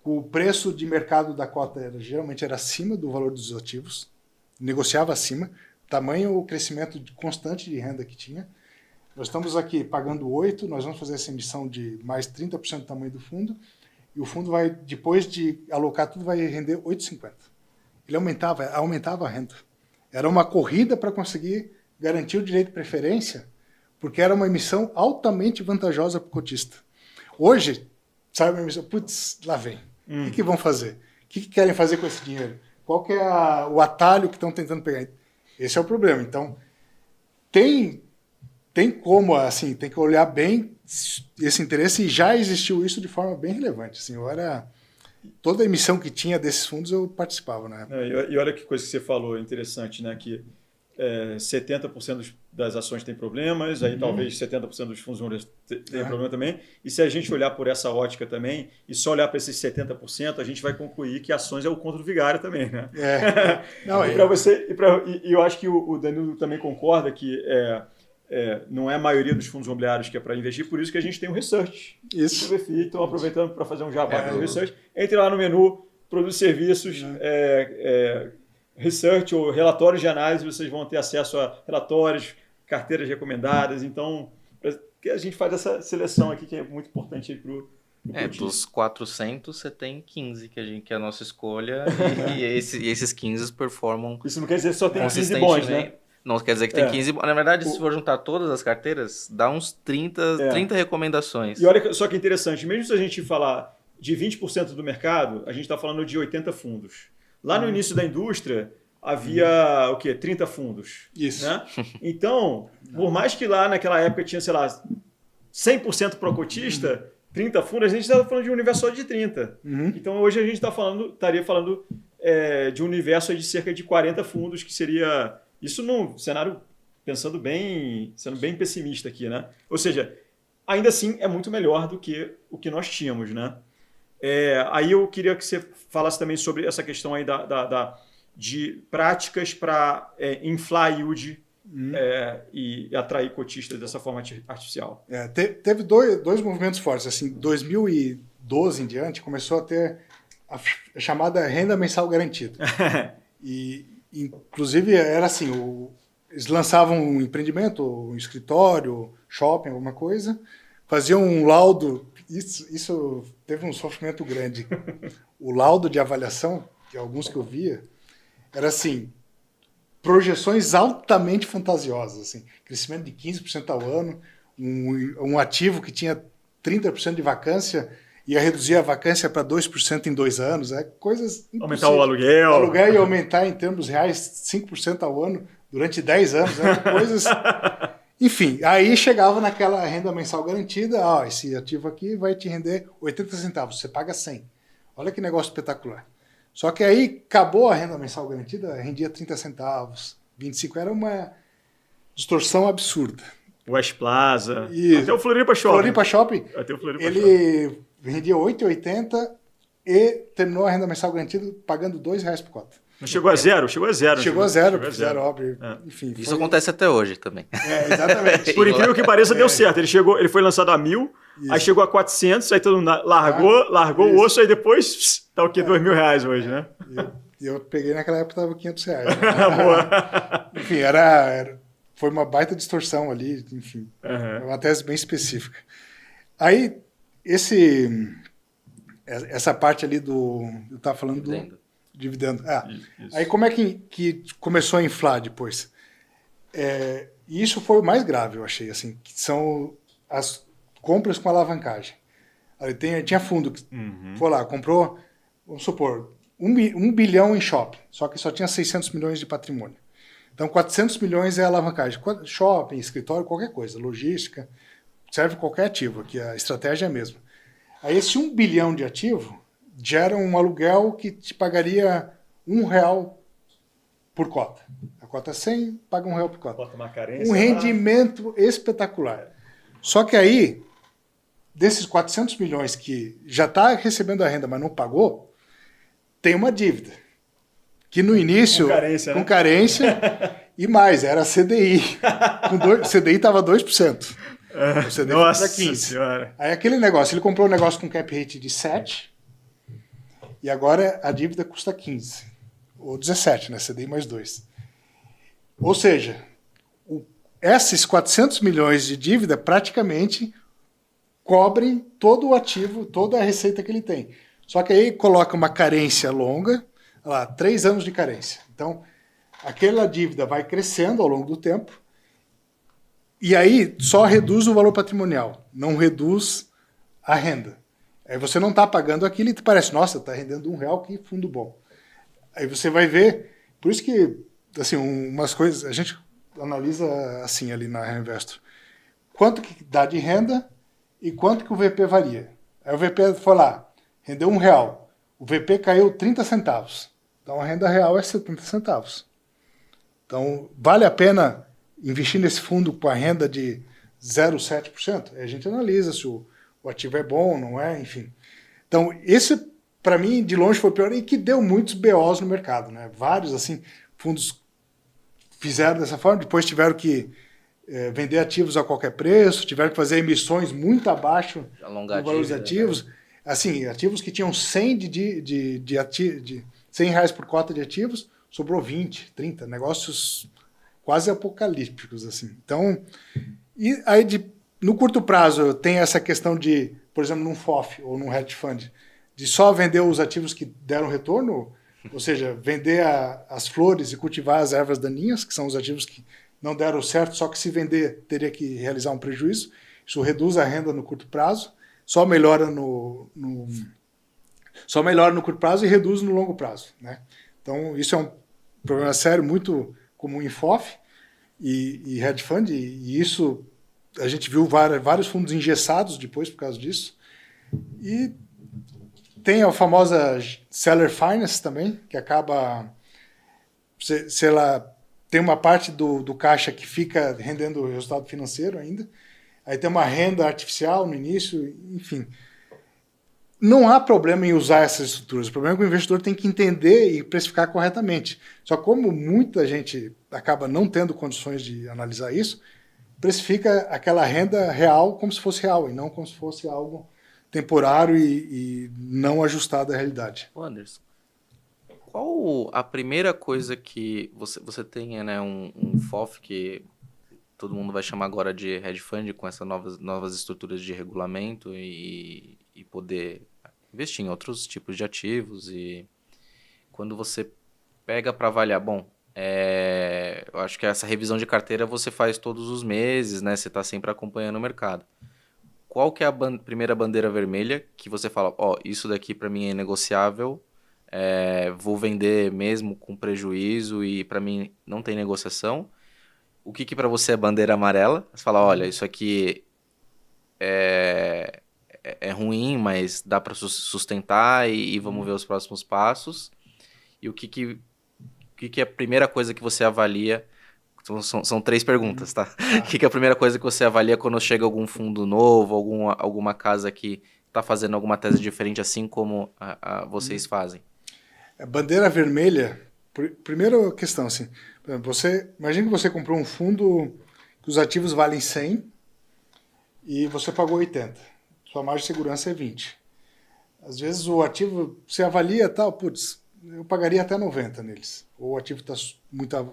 o preço de mercado da cota geralmente era acima do valor dos ativos, negociava acima, tamanho o crescimento constante de renda que tinha. Nós estamos aqui pagando 8, nós vamos fazer essa emissão de mais 30% do tamanho do fundo, e o fundo vai, depois de alocar tudo, vai render 8,50. Ele aumentava a renda. Era uma corrida para conseguir garantir o direito de preferência, porque era uma emissão altamente vantajosa para o cotista. Hoje, sai uma emissão, putz, lá vem. O que vão fazer? O que querem fazer com esse dinheiro? Qual que é o atalho que estão tentando pegar? Esse é o problema. Então, tem como, assim, tem que olhar bem esse interesse, e já existiu isso de forma bem relevante. Assim, toda a emissão que tinha desses fundos eu participava na época. E olha que coisa que você falou interessante, né? Que 70% das ações têm problemas, aí talvez 70% dos fundos vão ter problema também. E se a gente olhar por essa ótica também, e só olhar para esses 70%, a gente vai concluir que ações é o contra do vigário também, né? E eu acho que o Danilo também concorda que não é a maioria dos fundos imobiliários que é para investir, por isso que a gente tem o Research. Isso. Então, aproveitando para fazer um jabá do Research, entre lá no menu, produtos e serviços, Research ou relatórios de análise, vocês vão ter acesso a relatórios, carteiras recomendadas. Então, a gente faz essa seleção aqui que é muito importante para o dos 400, você tem 15 que é a nossa escolha e esses 15 performam. Isso não quer dizer que só tem 15 bons, né? Não quer dizer que tem 15. Na verdade, se for juntar todas as carteiras, dá uns 30 recomendações. E olha só que interessante, mesmo se a gente falar de 20% do mercado, a gente está falando de 80 fundos. Lá no início da indústria, havia o quê? 30 fundos. Isso. Né? Então, por mais que lá naquela época tinha, sei lá, 100% pro-cotista, 30 fundos, a gente estava falando de um universo só de 30. Então, hoje a gente estaria falando de um universo de cerca de 40 fundos, que seria... Isso num cenário, sendo bem pessimista aqui, né? Ou seja, ainda assim é muito melhor do que o que nós tínhamos, né? Aí eu queria que você falasse também sobre essa questão aí de práticas para inflar yield e atrair cotistas dessa forma artificial. Teve dois movimentos fortes. Assim, 2012 em diante começou a ter a chamada renda mensal garantida. Inclusive, era assim, eles lançavam um empreendimento, um escritório, shopping, alguma coisa, faziam um laudo Isso teve um sofrimento grande. O laudo de avaliação, que alguns que eu via, era assim, projeções altamente fantasiosas, assim, crescimento de 15% ao ano, um ativo que tinha 30% de vacância, ia reduzir a vacância para 2% em 2 anos, coisas impossíveis. Aumentar o aluguel. O aluguel ia aumentar em termos reais 5% ao ano durante 10 anos, coisas... Enfim, aí chegava naquela renda mensal garantida, esse ativo aqui vai te render 80 centavos, você paga 100. Olha que negócio espetacular. Só que aí acabou a renda mensal garantida, rendia 30 centavos, 25, era uma distorção absurda. West Plaza, e até o Floripa Shopping. Floripa Shopping, até o Floripa ele Shopping. Rendia 8,80 e terminou a renda mensal garantida pagando R$2 por cota. Não chegou a zero? Chegou a zero. Chegou a zero, óbvio. Enfim, isso acontece até hoje também. Exatamente. Por incrível que pareça, deu certo. Ele foi lançado a 1.000, aí chegou a 400, aí todo mundo largou o osso, aí depois tá o quê? R$2.000 hoje, né? Eu peguei naquela época, tava R$500. Né? Boa. Enfim, foi uma baita distorção ali, enfim. Uma tese bem específica. Aí, essa parte ali eu estava falando do dividendo. Aí como é que começou a inflar depois? E isso foi o mais grave, eu achei, assim, que são as compras com alavancagem. Aí tinha fundo que foi lá, comprou, vamos supor, 1 bilhão em shopping, só que só tinha 600 milhões de patrimônio. Então, 400 milhões é alavancagem. Shopping, escritório, qualquer coisa, logística, serve qualquer ativo, aqui a estratégia é a mesma. Aí esse 1 bilhão de ativo gera um aluguel que te pagaria R$1 por cota. A cota é 100, paga R$1 por cota. Um rendimento espetacular. Só que aí, desses 400 milhões que já está recebendo a renda, mas não pagou, tem uma dívida. Que no início, com carência e mais, era CDI. CDI estava 2%. O CDI Nossa foi para 15%. Senhora. Aí aquele negócio, ele comprou um negócio com cap rate de 7 e agora a dívida custa 15. Ou 17, né? CDI mais 2. Ou seja, esses 400 milhões de dívida praticamente cobrem todo o ativo, toda a receita que ele tem. Só que aí coloca uma carência longa, 3 anos de carência. Então, aquela dívida vai crescendo ao longo do tempo e aí só reduz o valor patrimonial, não reduz a renda. Aí você não está pagando aquilo e te parece, nossa, está rendendo R$1, que fundo bom. Aí você vai ver, por isso que, assim, umas coisas, a gente analisa assim ali na Reinvestor, quanto que dá de renda e quanto que o VP varia. Aí o VP foi lá, rendeu R$1, o VP caiu 30 centavos. Então a renda real é 70 centavos. Então vale a pena investir nesse fundo com a renda de 0,7%? Aí a gente analisa se o ativo é bom, não é, enfim. Então esse, para mim, de longe foi o pior e que deu muitos BOs no mercado, né? Vários, assim, fundos fizeram dessa forma, depois tiveram que vender ativos a qualquer preço, tiveram que fazer emissões muito abaixo do valor dos ativos. Né? Assim, ativos que tinham 100 R$100 por cota de ativos, sobrou 20, 30, negócios quase apocalípticos, assim. Então, e aí no curto prazo tem essa questão de, por exemplo, num FOF ou num hedge fund, de só vender os ativos que deram retorno, ou seja, vender as flores e cultivar as ervas daninhas, que são os ativos que não deram certo, só que se vender teria que realizar um prejuízo. Isso reduz a renda no curto prazo, só melhora no curto prazo e reduz no longo prazo, né? Então, isso é um problema sério, muito comum em FOF e hedge fund, e isso a gente viu vários fundos engessados depois por causa disso. E tem a famosa seller finance também, que acaba, se ela tem uma parte do caixa que fica rendendo o resultado financeiro ainda, aí tem uma renda artificial no início, enfim. Não há problema em usar essas estruturas. O problema é que o investidor tem que entender e precificar corretamente. Só como muita gente acaba não tendo condições de analisar isso, precifica aquela renda real como se fosse real e não como se fosse algo temporário e não ajustado à realidade. Anderson, qual a primeira coisa que você tenha, né, um FOF que todo mundo vai chamar agora de hedge fund, com essas novas estruturas de regulamento e poder investir em outros tipos de ativos. E quando você pega para avaliar, bom, eu acho que essa revisão de carteira você faz todos os meses, né? Você está sempre acompanhando o mercado. Qual que é a primeira bandeira vermelha que você fala, isso daqui para mim é negociável, vou vender mesmo com prejuízo e para mim não tem negociação? O que para você é bandeira amarela? Você fala, olha, isso aqui é ruim, mas dá para sustentar e vamos ver os próximos passos. E o que é a primeira coisa que você avalia? São 3 perguntas, tá? O que é a primeira coisa que você avalia quando chega algum fundo novo, alguma casa que está fazendo alguma tese diferente, assim como vocês fazem? Bandeira vermelha, primeira questão, assim, imagina que você comprou um fundo que os ativos valem 100 e você pagou 80. Sua margem de segurança é 20. Às vezes o ativo, você avalia tal, eu pagaria até 90 neles. Ou o ativo está muito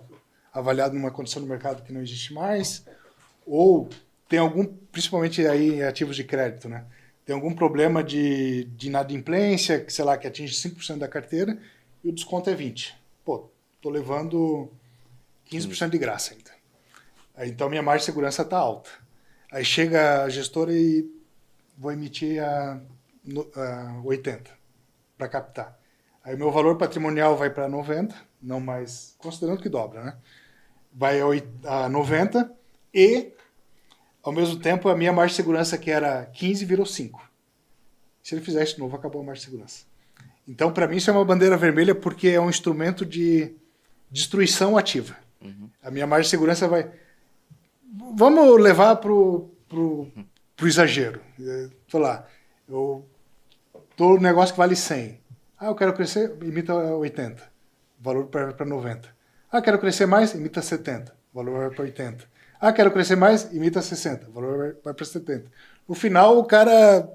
avaliado numa condição do mercado que não existe mais, ou tem principalmente aí em ativos de crédito, né? Tem algum problema de inadimplência, que, sei lá, que atinge 5% da carteira e o desconto é 20%. Tô levando 15% de graça ainda. Aí, então minha margem de segurança está alta. Aí chega a gestora e vou emitir a 80 para captar. Aí meu valor patrimonial vai para 90, não mais, considerando que dobra, né? Vai a 90 e, ao mesmo tempo, a minha margem de segurança, que era 15, virou 5. Se ele fizer isso de novo, acabou a margem de segurança. Então, para mim, isso é uma bandeira vermelha porque é um instrumento de destruição ativa. Uhum. A minha margem de segurança vai... Vamos levar pro exagero. Tô lá, eu tô no negócio que vale 100. Eu quero crescer, imita 80. Valor para 90. Quero crescer mais, imita 70. Valor vai para 80. Quero crescer mais, imita 60. Valor vai para 70. No final, o cara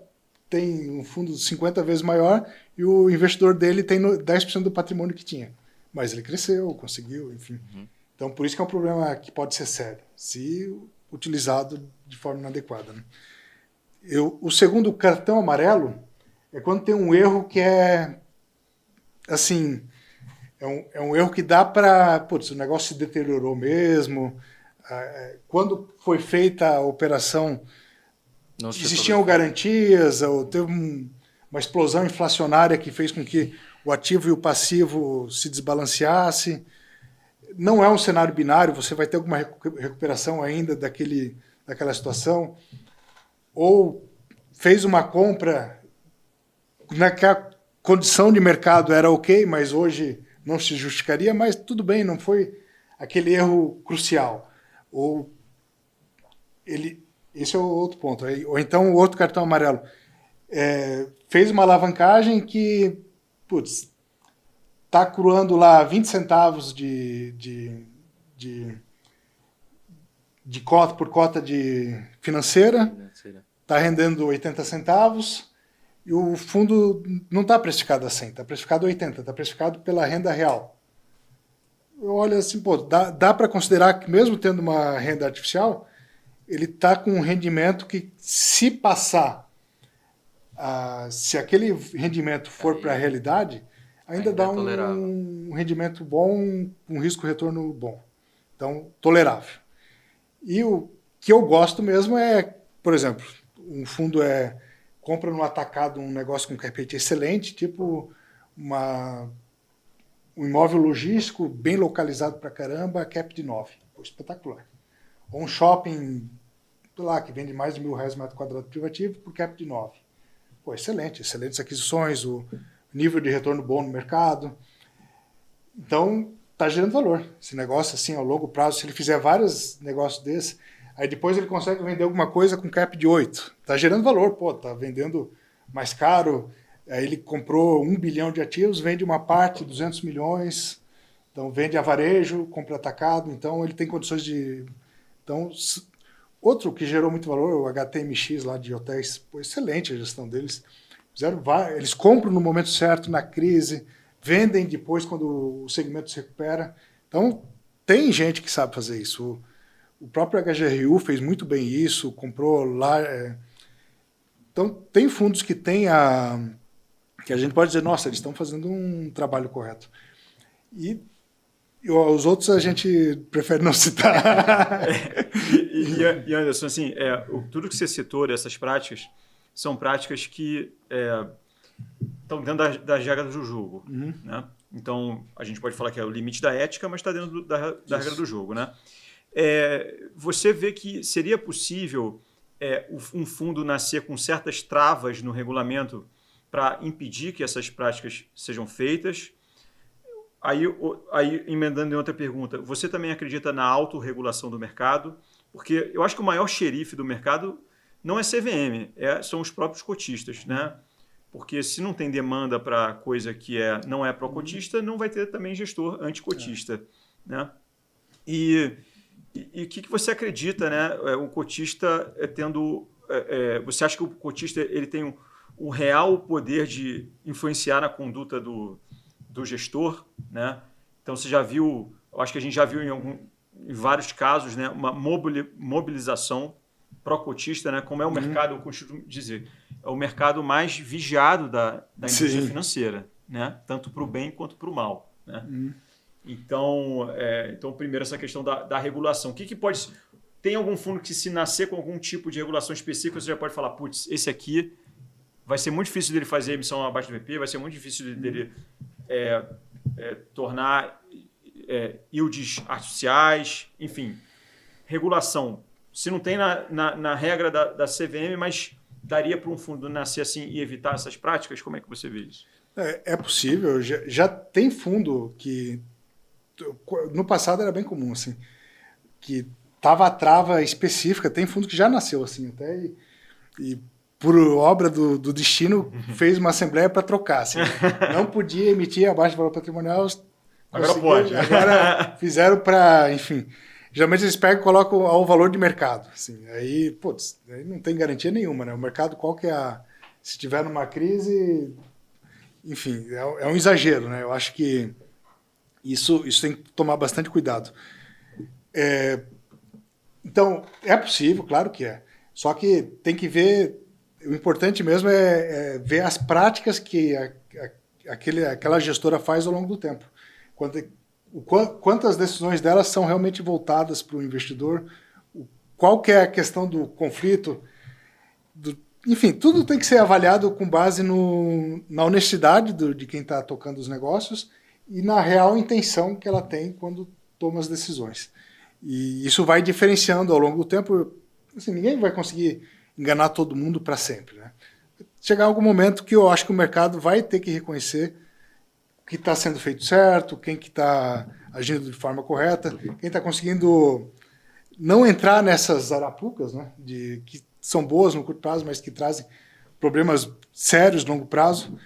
tem um fundo 50 vezes maior e o investidor dele tem 10% do patrimônio que tinha. Mas ele cresceu, conseguiu, enfim. Uhum. Então, por isso que é um problema que pode ser sério, se utilizado de forma inadequada. Né? O segundo cartão amarelo é quando tem um erro que é, assim, é um erro que dá para... o negócio se deteriorou mesmo. Quando foi feita a operação, existiam garantias, ou teve uma explosão inflacionária que fez com que o ativo e o passivo se desbalanceasse. Não é um cenário binário, você vai ter alguma recuperação ainda daquela situação. Ou fez uma compra naquela condição de mercado era ok, mas hoje não se justificaria, mas tudo bem, não foi aquele erro crucial. Ou esse é o outro ponto. Ou então o outro cartão amarelo fez uma alavancagem que, está cruando lá 20 centavos de cota por cota de financeira, está rendendo 80 centavos e o fundo não está precificado a 100, está precificado a 80, está precificado pela renda real. Eu olho assim, dá para considerar que mesmo tendo uma renda artificial, ele está com um rendimento que, se passar, se aquele rendimento for para a realidade, ainda dá um rendimento bom, um risco-retorno bom. Então, tolerável. E o que eu gosto mesmo é, por exemplo, um fundo compra no atacado um negócio com cap rate excelente, tipo um imóvel logístico bem localizado para caramba, cap de 9. Espetacular. Ou um shopping lá que vende mais de R$1.000 metro quadrado privativo por cap de 9. Excelente. Excelentes aquisições, o nível de retorno bom no mercado. Então, está gerando valor. Esse negócio, assim, ao longo prazo, se ele fizer vários negócios desses, aí depois ele consegue vender alguma coisa com cap de 8. Está gerando valor, está vendendo mais caro. Aí ele comprou 1 bilhão de ativos, vende uma parte, 200 milhões. Então, vende a varejo, compra atacado. Então, ele tem condições de... Então, outro que gerou muito valor, o HTMX lá de hotéis, excelente a gestão deles. Eles compram no momento certo, na crise, vendem depois quando o segmento se recupera. Então, tem gente que sabe fazer isso. O próprio HGRU fez muito bem isso, comprou lá. Então, tem fundos que que a gente pode dizer, nossa, eles estão fazendo um trabalho correto. E os outros a gente prefere não citar. E Anderson, assim, tudo que você citou dessas práticas são práticas que estão dentro das regras do jogo. Uhum. Né? Então, a gente pode falar que é o limite da ética, mas está dentro da regra do jogo. Né? Você vê que seria possível um fundo nascer com certas travas no regulamento para impedir que essas práticas sejam feitas? Aí, emendando em outra pergunta, você também acredita na autorregulação do mercado? Porque eu acho que o maior xerife do mercado não é CVM, são os próprios cotistas, né? Porque se não tem demanda para coisa que não é pró-cotista, não vai ter também gestor anticotista, né? E o que você acredita, né? O cotista você acha que o cotista ele tem um real poder de influenciar na conduta do gestor, né? Então você já viu, eu acho que a gente já viu em vários casos, né, uma mobilização pró-cotista, né? Como é o mercado, eu costumo dizer, é o mercado mais vigiado da indústria financeira, né? Tanto para o bem quanto para o mal, né? Então, primeiro essa questão da regulação. O que pode... Tem algum fundo que, se nascer com algum tipo de regulação específica, você já pode falar, putz, esse aqui vai ser muito difícil dele fazer emissão abaixo do VP, vai ser muito difícil dele tornar yields artificiais, enfim. Regulação. Se não tem na regra da CVM, mas daria para um fundo nascer assim e evitar essas práticas? Como é que você vê isso? É possível. Já tem fundo que... No passado era bem comum, assim, que tava a trava específica. Tem fundo que já nasceu assim, até e por obra do destino, fez uma assembleia para trocar. Assim, não podia emitir abaixo do valor patrimonial. Agora pode. Agora fizeram para, enfim. Geralmente eles pegam e colocam ao valor de mercado. Assim, aí não tem garantia nenhuma, né? O mercado, qual que é se tiver numa crise, enfim, é um exagero, né? Eu acho que isso tem que tomar bastante cuidado. Então, é possível, claro que é. Só que tem que ver... O importante mesmo é ver as práticas que aquela gestora faz ao longo do tempo. Quantas decisões delas são realmente voltadas para o investidor, qual que é a questão do conflito, enfim, tudo tem que ser avaliado com base na honestidade de quem está tocando os negócios e na real intenção que ela tem quando toma as decisões. E isso vai diferenciando ao longo do tempo. Assim, ninguém vai conseguir enganar todo mundo para sempre, né? Chegar algum momento que eu acho que o mercado vai ter que reconhecer o que está sendo feito certo, quem que está agindo de forma correta, quem está conseguindo não entrar nessas arapucas, né, que são boas no curto prazo, mas que trazem problemas sérios no longo prazo.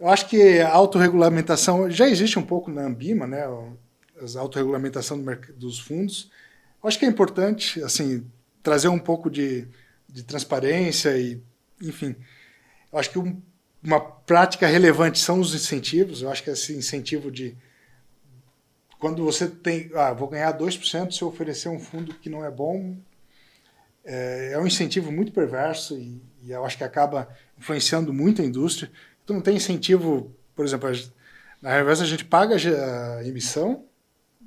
Eu acho que a autorregulamentação já existe um pouco na Ambima, né, a autorregulamentação dos fundos. Eu acho que é importante, assim, trazer um pouco de transparência e, enfim, eu acho que uma prática relevante são os incentivos. Eu acho que esse incentivo quando você tem, vou ganhar 2% se eu oferecer um fundo que não é bom, é um incentivo muito perverso e eu acho que acaba influenciando muito a indústria. Então não tem incentivo, por exemplo, na reversa a gente paga a emissão,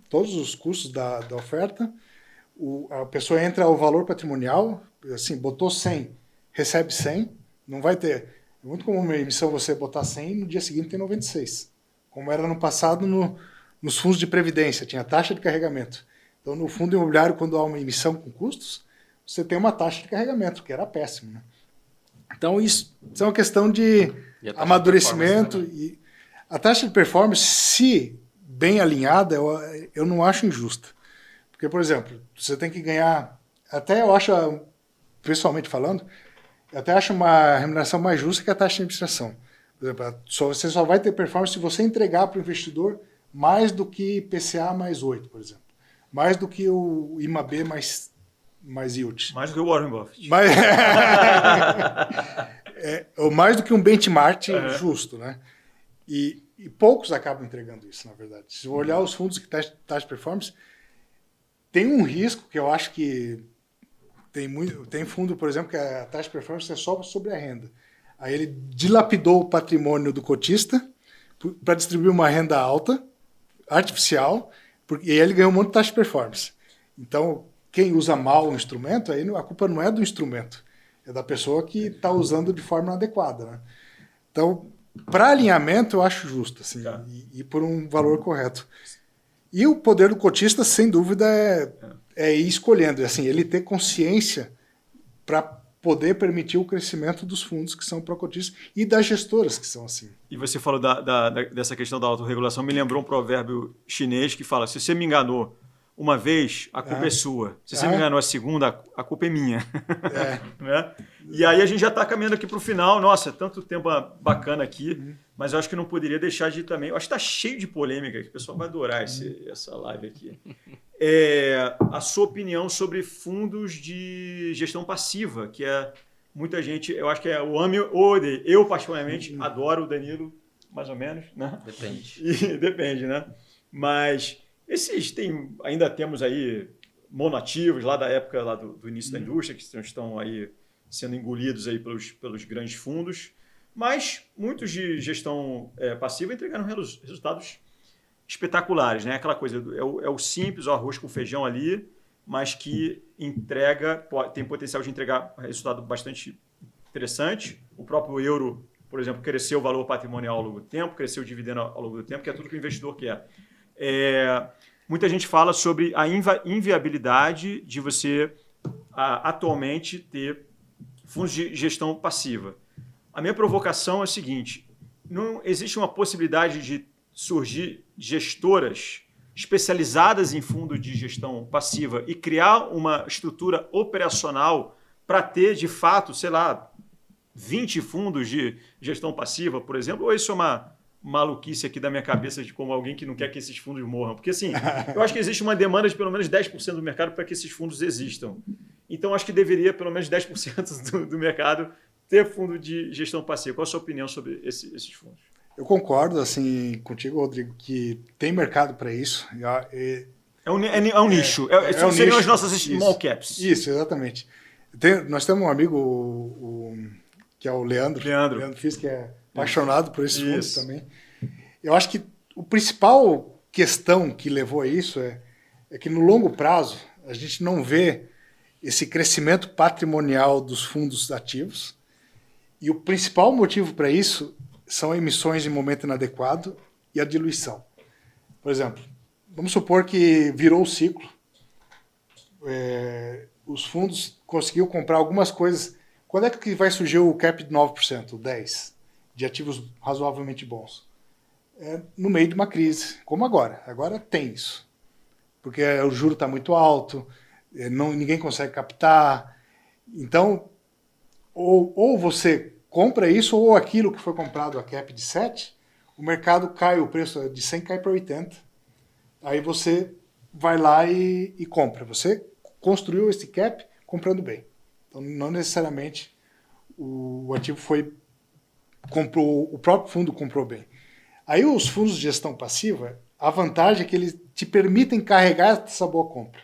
todos os custos da oferta, a pessoa entra ao valor patrimonial, assim, botou 100, recebe 100, não vai ter. É muito comum uma emissão você botar 100 e no dia seguinte tem 96. Como era no passado nos fundos de previdência, tinha taxa de carregamento. Então, no fundo imobiliário, quando há uma emissão com custos, você tem uma taxa de carregamento, que era péssimo, né? Então, isso é uma questão de amadurecimento. E a taxa de performance, se bem alinhada, eu não acho injusta. Porque, por exemplo, você tem que ganhar... Até eu acho, pessoalmente falando, eu até acho uma remuneração mais justa que a taxa de administração. Por exemplo, você só vai ter performance se você entregar para o investidor mais do que PCA mais 8, por exemplo. Mais do que o IMAB mais yield. Mais do que o Warren Buffett. Ou mais do que um benchmark justo, né? E poucos acabam entregando isso, na verdade. Se eu olhar os fundos que taxa de performance, Tem um risco que eu acho que tem fundo, por exemplo, que a taxa de performance é só sobre a renda. Aí ele dilapidou o patrimônio do cotista para distribuir uma renda alta, artificial, e aí ele ganhou um monte de taxa de performance. Então, quem usa mal o instrumento, aí a culpa não é do instrumento, é da pessoa que está usando de forma adequada, né? Então, para alinhamento, eu acho justo, assim, e por um valor correto. E o poder do cotista, sem dúvida, é ir escolhendo, assim, ele ter consciência para poder permitir o crescimento dos fundos que são pró-cotistas e das gestoras que são assim. E você falou dessa questão da autorregulação, me lembrou um provérbio chinês que fala, se você me enganou uma vez, a culpa é sua. Se você me enganou a segunda, a culpa é minha. Né? E aí a gente já está caminhando aqui para o final. Nossa, tanto tempo bacana aqui, mas eu acho que não poderia deixar de também... Eu acho que está cheio de polêmica, o pessoal vai adorar essa live aqui. A sua opinião sobre fundos de gestão passiva, que é muita gente... Eu acho que é o ame ou odeie. Eu, particularmente, adoro o Danilo, mais ou menos. Né? Depende. Depende, né? Mas... ainda temos aí monoativos lá da época lá do início da indústria, que estão aí sendo engolidos aí pelos grandes fundos, mas muitos de gestão passiva entregaram resultados espetaculares, né? Aquela coisa, é o simples, o arroz com feijão ali, mas que tem potencial de entregar resultado bastante interessante. O próprio euro, por exemplo, cresceu o valor patrimonial ao longo do tempo, cresceu o dividendo ao longo do tempo, que é tudo que o investidor quer. Muita gente fala sobre a inviabilidade de você atualmente ter fundos de gestão passiva. A minha provocação é a seguinte, não existe uma possibilidade de surgir gestoras especializadas em fundo de gestão passiva e criar uma estrutura operacional para ter, de fato, sei lá, 20 fundos de gestão passiva, por exemplo, ou isso é uma maluquice aqui da minha cabeça de como alguém que não quer que esses fundos morram. Porque, assim, eu acho que existe uma demanda de pelo menos 10% do mercado para que esses fundos existam. Então, acho que deveria pelo menos 10% do mercado ter fundo de gestão passiva. Qual a sua opinião sobre esses fundos? Eu concordo assim, contigo, Rodrigo, que tem mercado para isso. É um nicho. Seriam nicho, as nossas small caps. Isso, exatamente. Nós temos um amigo, que é o Leandro Fiz, que é apaixonado por esses fundos também. Eu acho que a principal questão que levou a isso é que no longo prazo a gente não vê esse crescimento patrimonial dos fundos ativos, e o principal motivo para isso são emissões em momento inadequado e a diluição. Por exemplo, vamos supor que virou o ciclo, os fundos conseguiram comprar algumas coisas. Quando é que vai surgir o cap de 9%, o 10%? De ativos razoavelmente bons. No meio de uma crise, como agora. Agora tem isso. Porque o juro está muito alto, ninguém consegue captar. Então, ou você compra isso, ou aquilo que foi comprado a cap de 7, o mercado cai, o preço de 100 cai para 80. Aí você vai lá e compra. Você construiu esse cap comprando bem. Então, não necessariamente o ativo o próprio fundo comprou bem. Aí os fundos de gestão passiva, a vantagem é que eles te permitem carregar essa boa compra.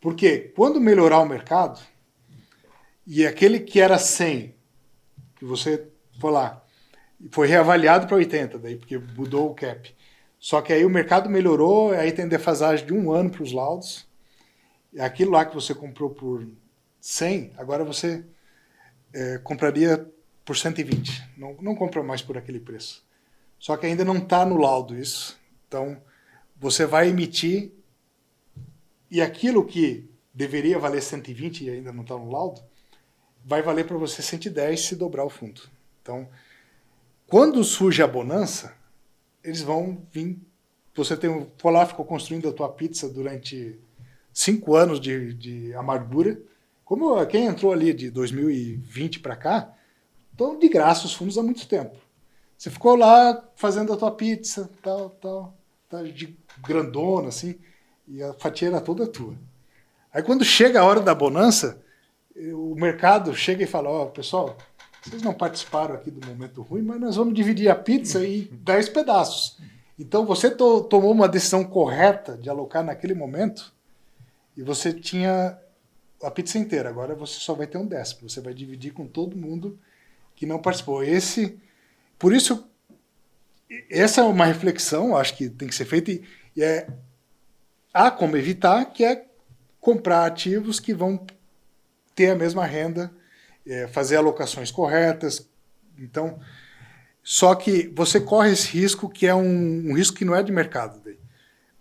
Porque quando melhorar o mercado, e aquele que era 100, que você foi lá, foi reavaliado para 80, daí, porque mudou o cap. Só que aí o mercado melhorou, aí tem defasagem de 1 ano para os laudos, e aquilo lá que você comprou por 100, agora você compraria por 120. Não compra mais por aquele preço. Só que ainda não está no laudo isso. Então, você vai emitir e aquilo que deveria valer 120 e ainda não está no laudo, vai valer para você 110 se dobrar o fundo. Então, quando surge a bonança, eles vão vir... Você foi lá, ficou construindo a tua pizza durante 5 anos de amargura. Como quem entrou ali de 2020 para cá, estão de graça os fundos há muito tempo. Você ficou lá fazendo a tua pizza, tal, de grandona, assim, e a fatia era toda tua. Aí quando chega a hora da bonança, o mercado chega e fala, pessoal, vocês não participaram aqui do momento ruim, mas nós vamos dividir a pizza em 10 pedaços. Então você tomou uma decisão correta de alocar naquele momento, e você tinha a pizza inteira. Agora você só vai ter um 10º. Você vai dividir com todo mundo que não participou. Por isso, essa é uma reflexão, acho que tem que ser feita, e há como evitar, que é comprar ativos que vão ter a mesma renda, fazer alocações corretas. Então, só que você corre esse risco, que é um risco que não é de mercado. Daí.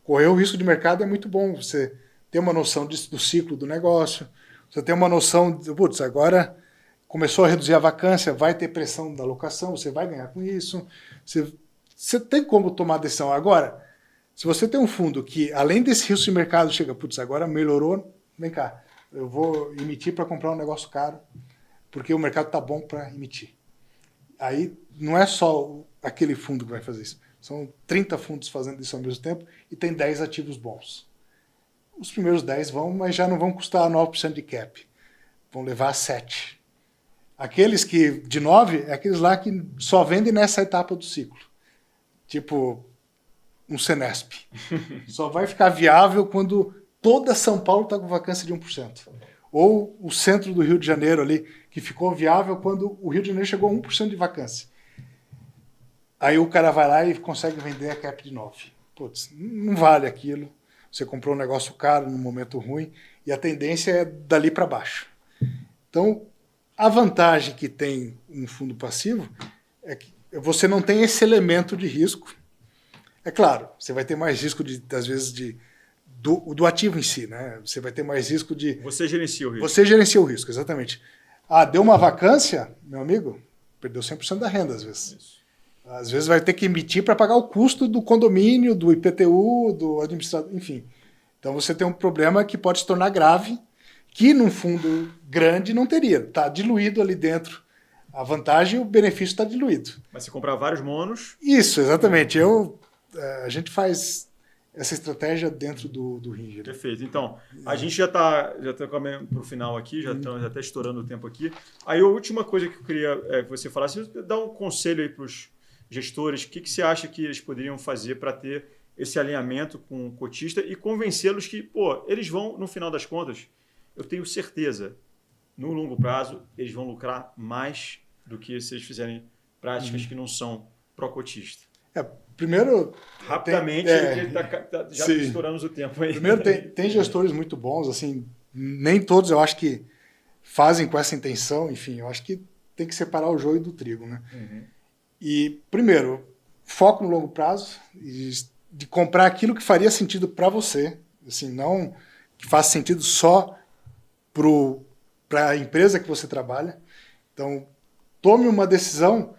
Correr o risco de mercado é muito bom. Você ter uma noção do ciclo do negócio, você ter uma noção de, putz, agora começou a reduzir a vacância, vai ter pressão da alocação, você vai ganhar com isso. Você tem como tomar decisão. Agora, se você tem um fundo que, além desse risco de mercado, chega, putz, agora melhorou, vem cá, eu vou emitir para comprar um negócio caro, porque o mercado está bom para emitir. Aí não é só aquele fundo que vai fazer isso. São 30 fundos fazendo isso ao mesmo tempo e tem 10 ativos bons. Os primeiros 10 vão, mas já não vão custar 9% de cap. Vão levar a 7%. Aqueles que, de 9%, é aqueles lá que só vendem nessa etapa do ciclo. Tipo um Senesp. Só vai ficar viável quando toda São Paulo está com vacância de 1%. Ou o centro do Rio de Janeiro ali, que ficou viável quando o Rio de Janeiro chegou a 1% de vacância. Aí o cara vai lá e consegue vender a cap de 9%. Putz, não vale aquilo. Você comprou um negócio caro num momento ruim e a tendência é dali para baixo. Então, a vantagem que tem um fundo passivo é que você não tem esse elemento de risco. É claro, você vai ter mais risco, às vezes, do ativo em si, né? Você vai ter mais risco de... Você gerencia o risco. Você gerencia o risco, exatamente. Deu uma vacância, meu amigo, perdeu 100% da renda, às vezes. Isso. Às vezes vai ter que emitir para pagar o custo do condomínio, do IPTU, do administrador, enfim. Então você tem um problema que pode se tornar grave, que num fundo grande não teria. Está diluído ali dentro. A vantagem e o benefício está diluído. Mas se comprar vários monos... Isso, exatamente. A gente faz essa estratégia dentro do Ringer. Perfeito. Então, a gente já está caminhando para o final aqui, já estamos até estourando o tempo aqui. Aí a última coisa que eu queria que você falasse, dar um conselho aí para os gestores, o que você acha que eles poderiam fazer para ter esse alinhamento com o cotista e convencê-los que, eles vão, no final das contas, eu tenho certeza, no longo prazo, eles vão lucrar mais do que se eles fizerem práticas que não são pró-cotista. Primeiro... Rapidamente, já estouramos o tempo aí. Primeiro, tem gestores muito bons, assim, nem todos eu acho que fazem com essa intenção, enfim, eu acho que tem que separar o joio do trigo, né? Uhum. E, primeiro, foco no longo prazo, de comprar aquilo que faria sentido para você, assim, não que faça sentido só para a empresa que você trabalha. Então, tome uma decisão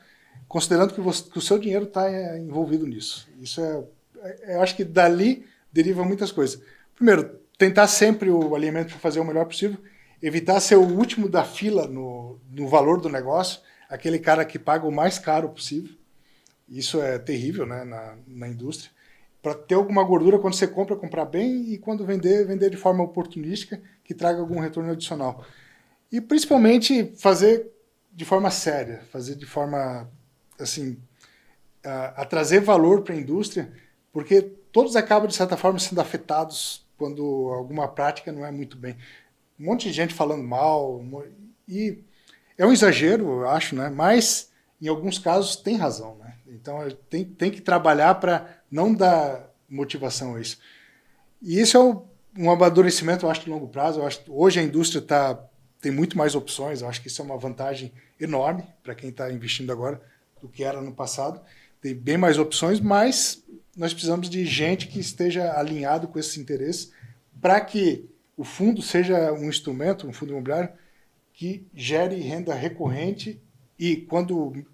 considerando que o seu dinheiro está envolvido nisso. Isso eu acho que dali deriva muitas coisas. Primeiro, tentar sempre o alinhamento para fazer o melhor possível, evitar ser o último da fila no valor do negócio, aquele cara que paga o mais caro possível. Isso é terrível, né, na indústria. Para ter alguma gordura quando você comprar bem, e quando vender de forma oportunística, que traga algum retorno adicional. E principalmente fazer de forma séria, fazer de forma assim, a trazer valor para a indústria, porque todos acabam, de certa forma, sendo afetados quando alguma prática não é muito bem. Um monte de gente falando mal, e é um exagero, eu acho, né? Mas em alguns casos tem razão, né? Então tem que trabalhar para não dar motivação a isso. E isso é um amadurecimento, eu acho, de longo prazo. Eu acho que hoje a indústria tem muito mais opções, eu acho que isso é uma vantagem enorme para quem está investindo agora do que era no passado. Tem bem mais opções, mas nós precisamos de gente que esteja alinhado com esses interesses para que o fundo seja um instrumento, um fundo imobiliário, que gere renda recorrente e, quando o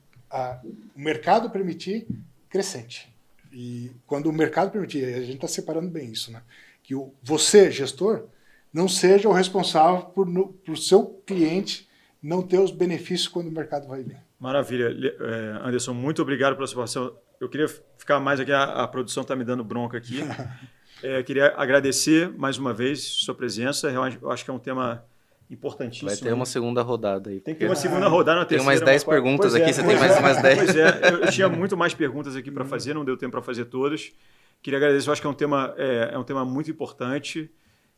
mercado permitir, crescente. E quando o mercado permitir, a gente está separando bem isso, né? Que você, gestor, não seja o responsável por o seu cliente não ter os benefícios quando o mercado vai bem. Maravilha. Anderson, muito obrigado pela sua participação. Eu queria ficar mais aqui, a produção está me dando bronca aqui. Queria agradecer mais uma vez sua presença. Eu acho que é um tema importantíssimo. Vai ter uma segunda rodada aí. Tem que ter uma segunda rodada, uma terceira. Tem mais 10 perguntas aqui, você tem mais 10. Pois é, eu tinha muito mais perguntas aqui para fazer, não deu tempo para fazer todas. Queria agradecer, eu acho que é um tema muito importante.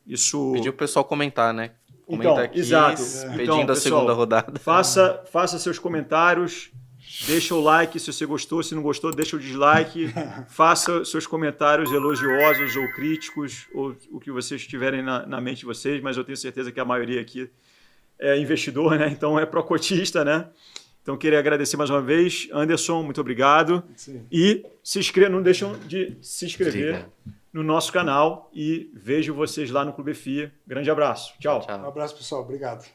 Isso... Pedir o pessoal comentar, né? Comenta Então, aqui, exato. pedindo Então, a pessoal, segunda rodada. Faça seus comentários, deixa o like se você gostou, se não gostou, deixa o dislike, faça seus comentários elogiosos ou críticos, ou o que vocês tiverem na mente de vocês, mas eu tenho certeza que a maioria aqui é investidor, né? Então é pró-cotista, né? Então queria agradecer mais uma vez. Anderson, muito obrigado. Sim. E não deixam de se inscrever no nosso canal e vejo vocês lá no Clube FIA. Grande abraço. Tchau. Um abraço, pessoal. Obrigado.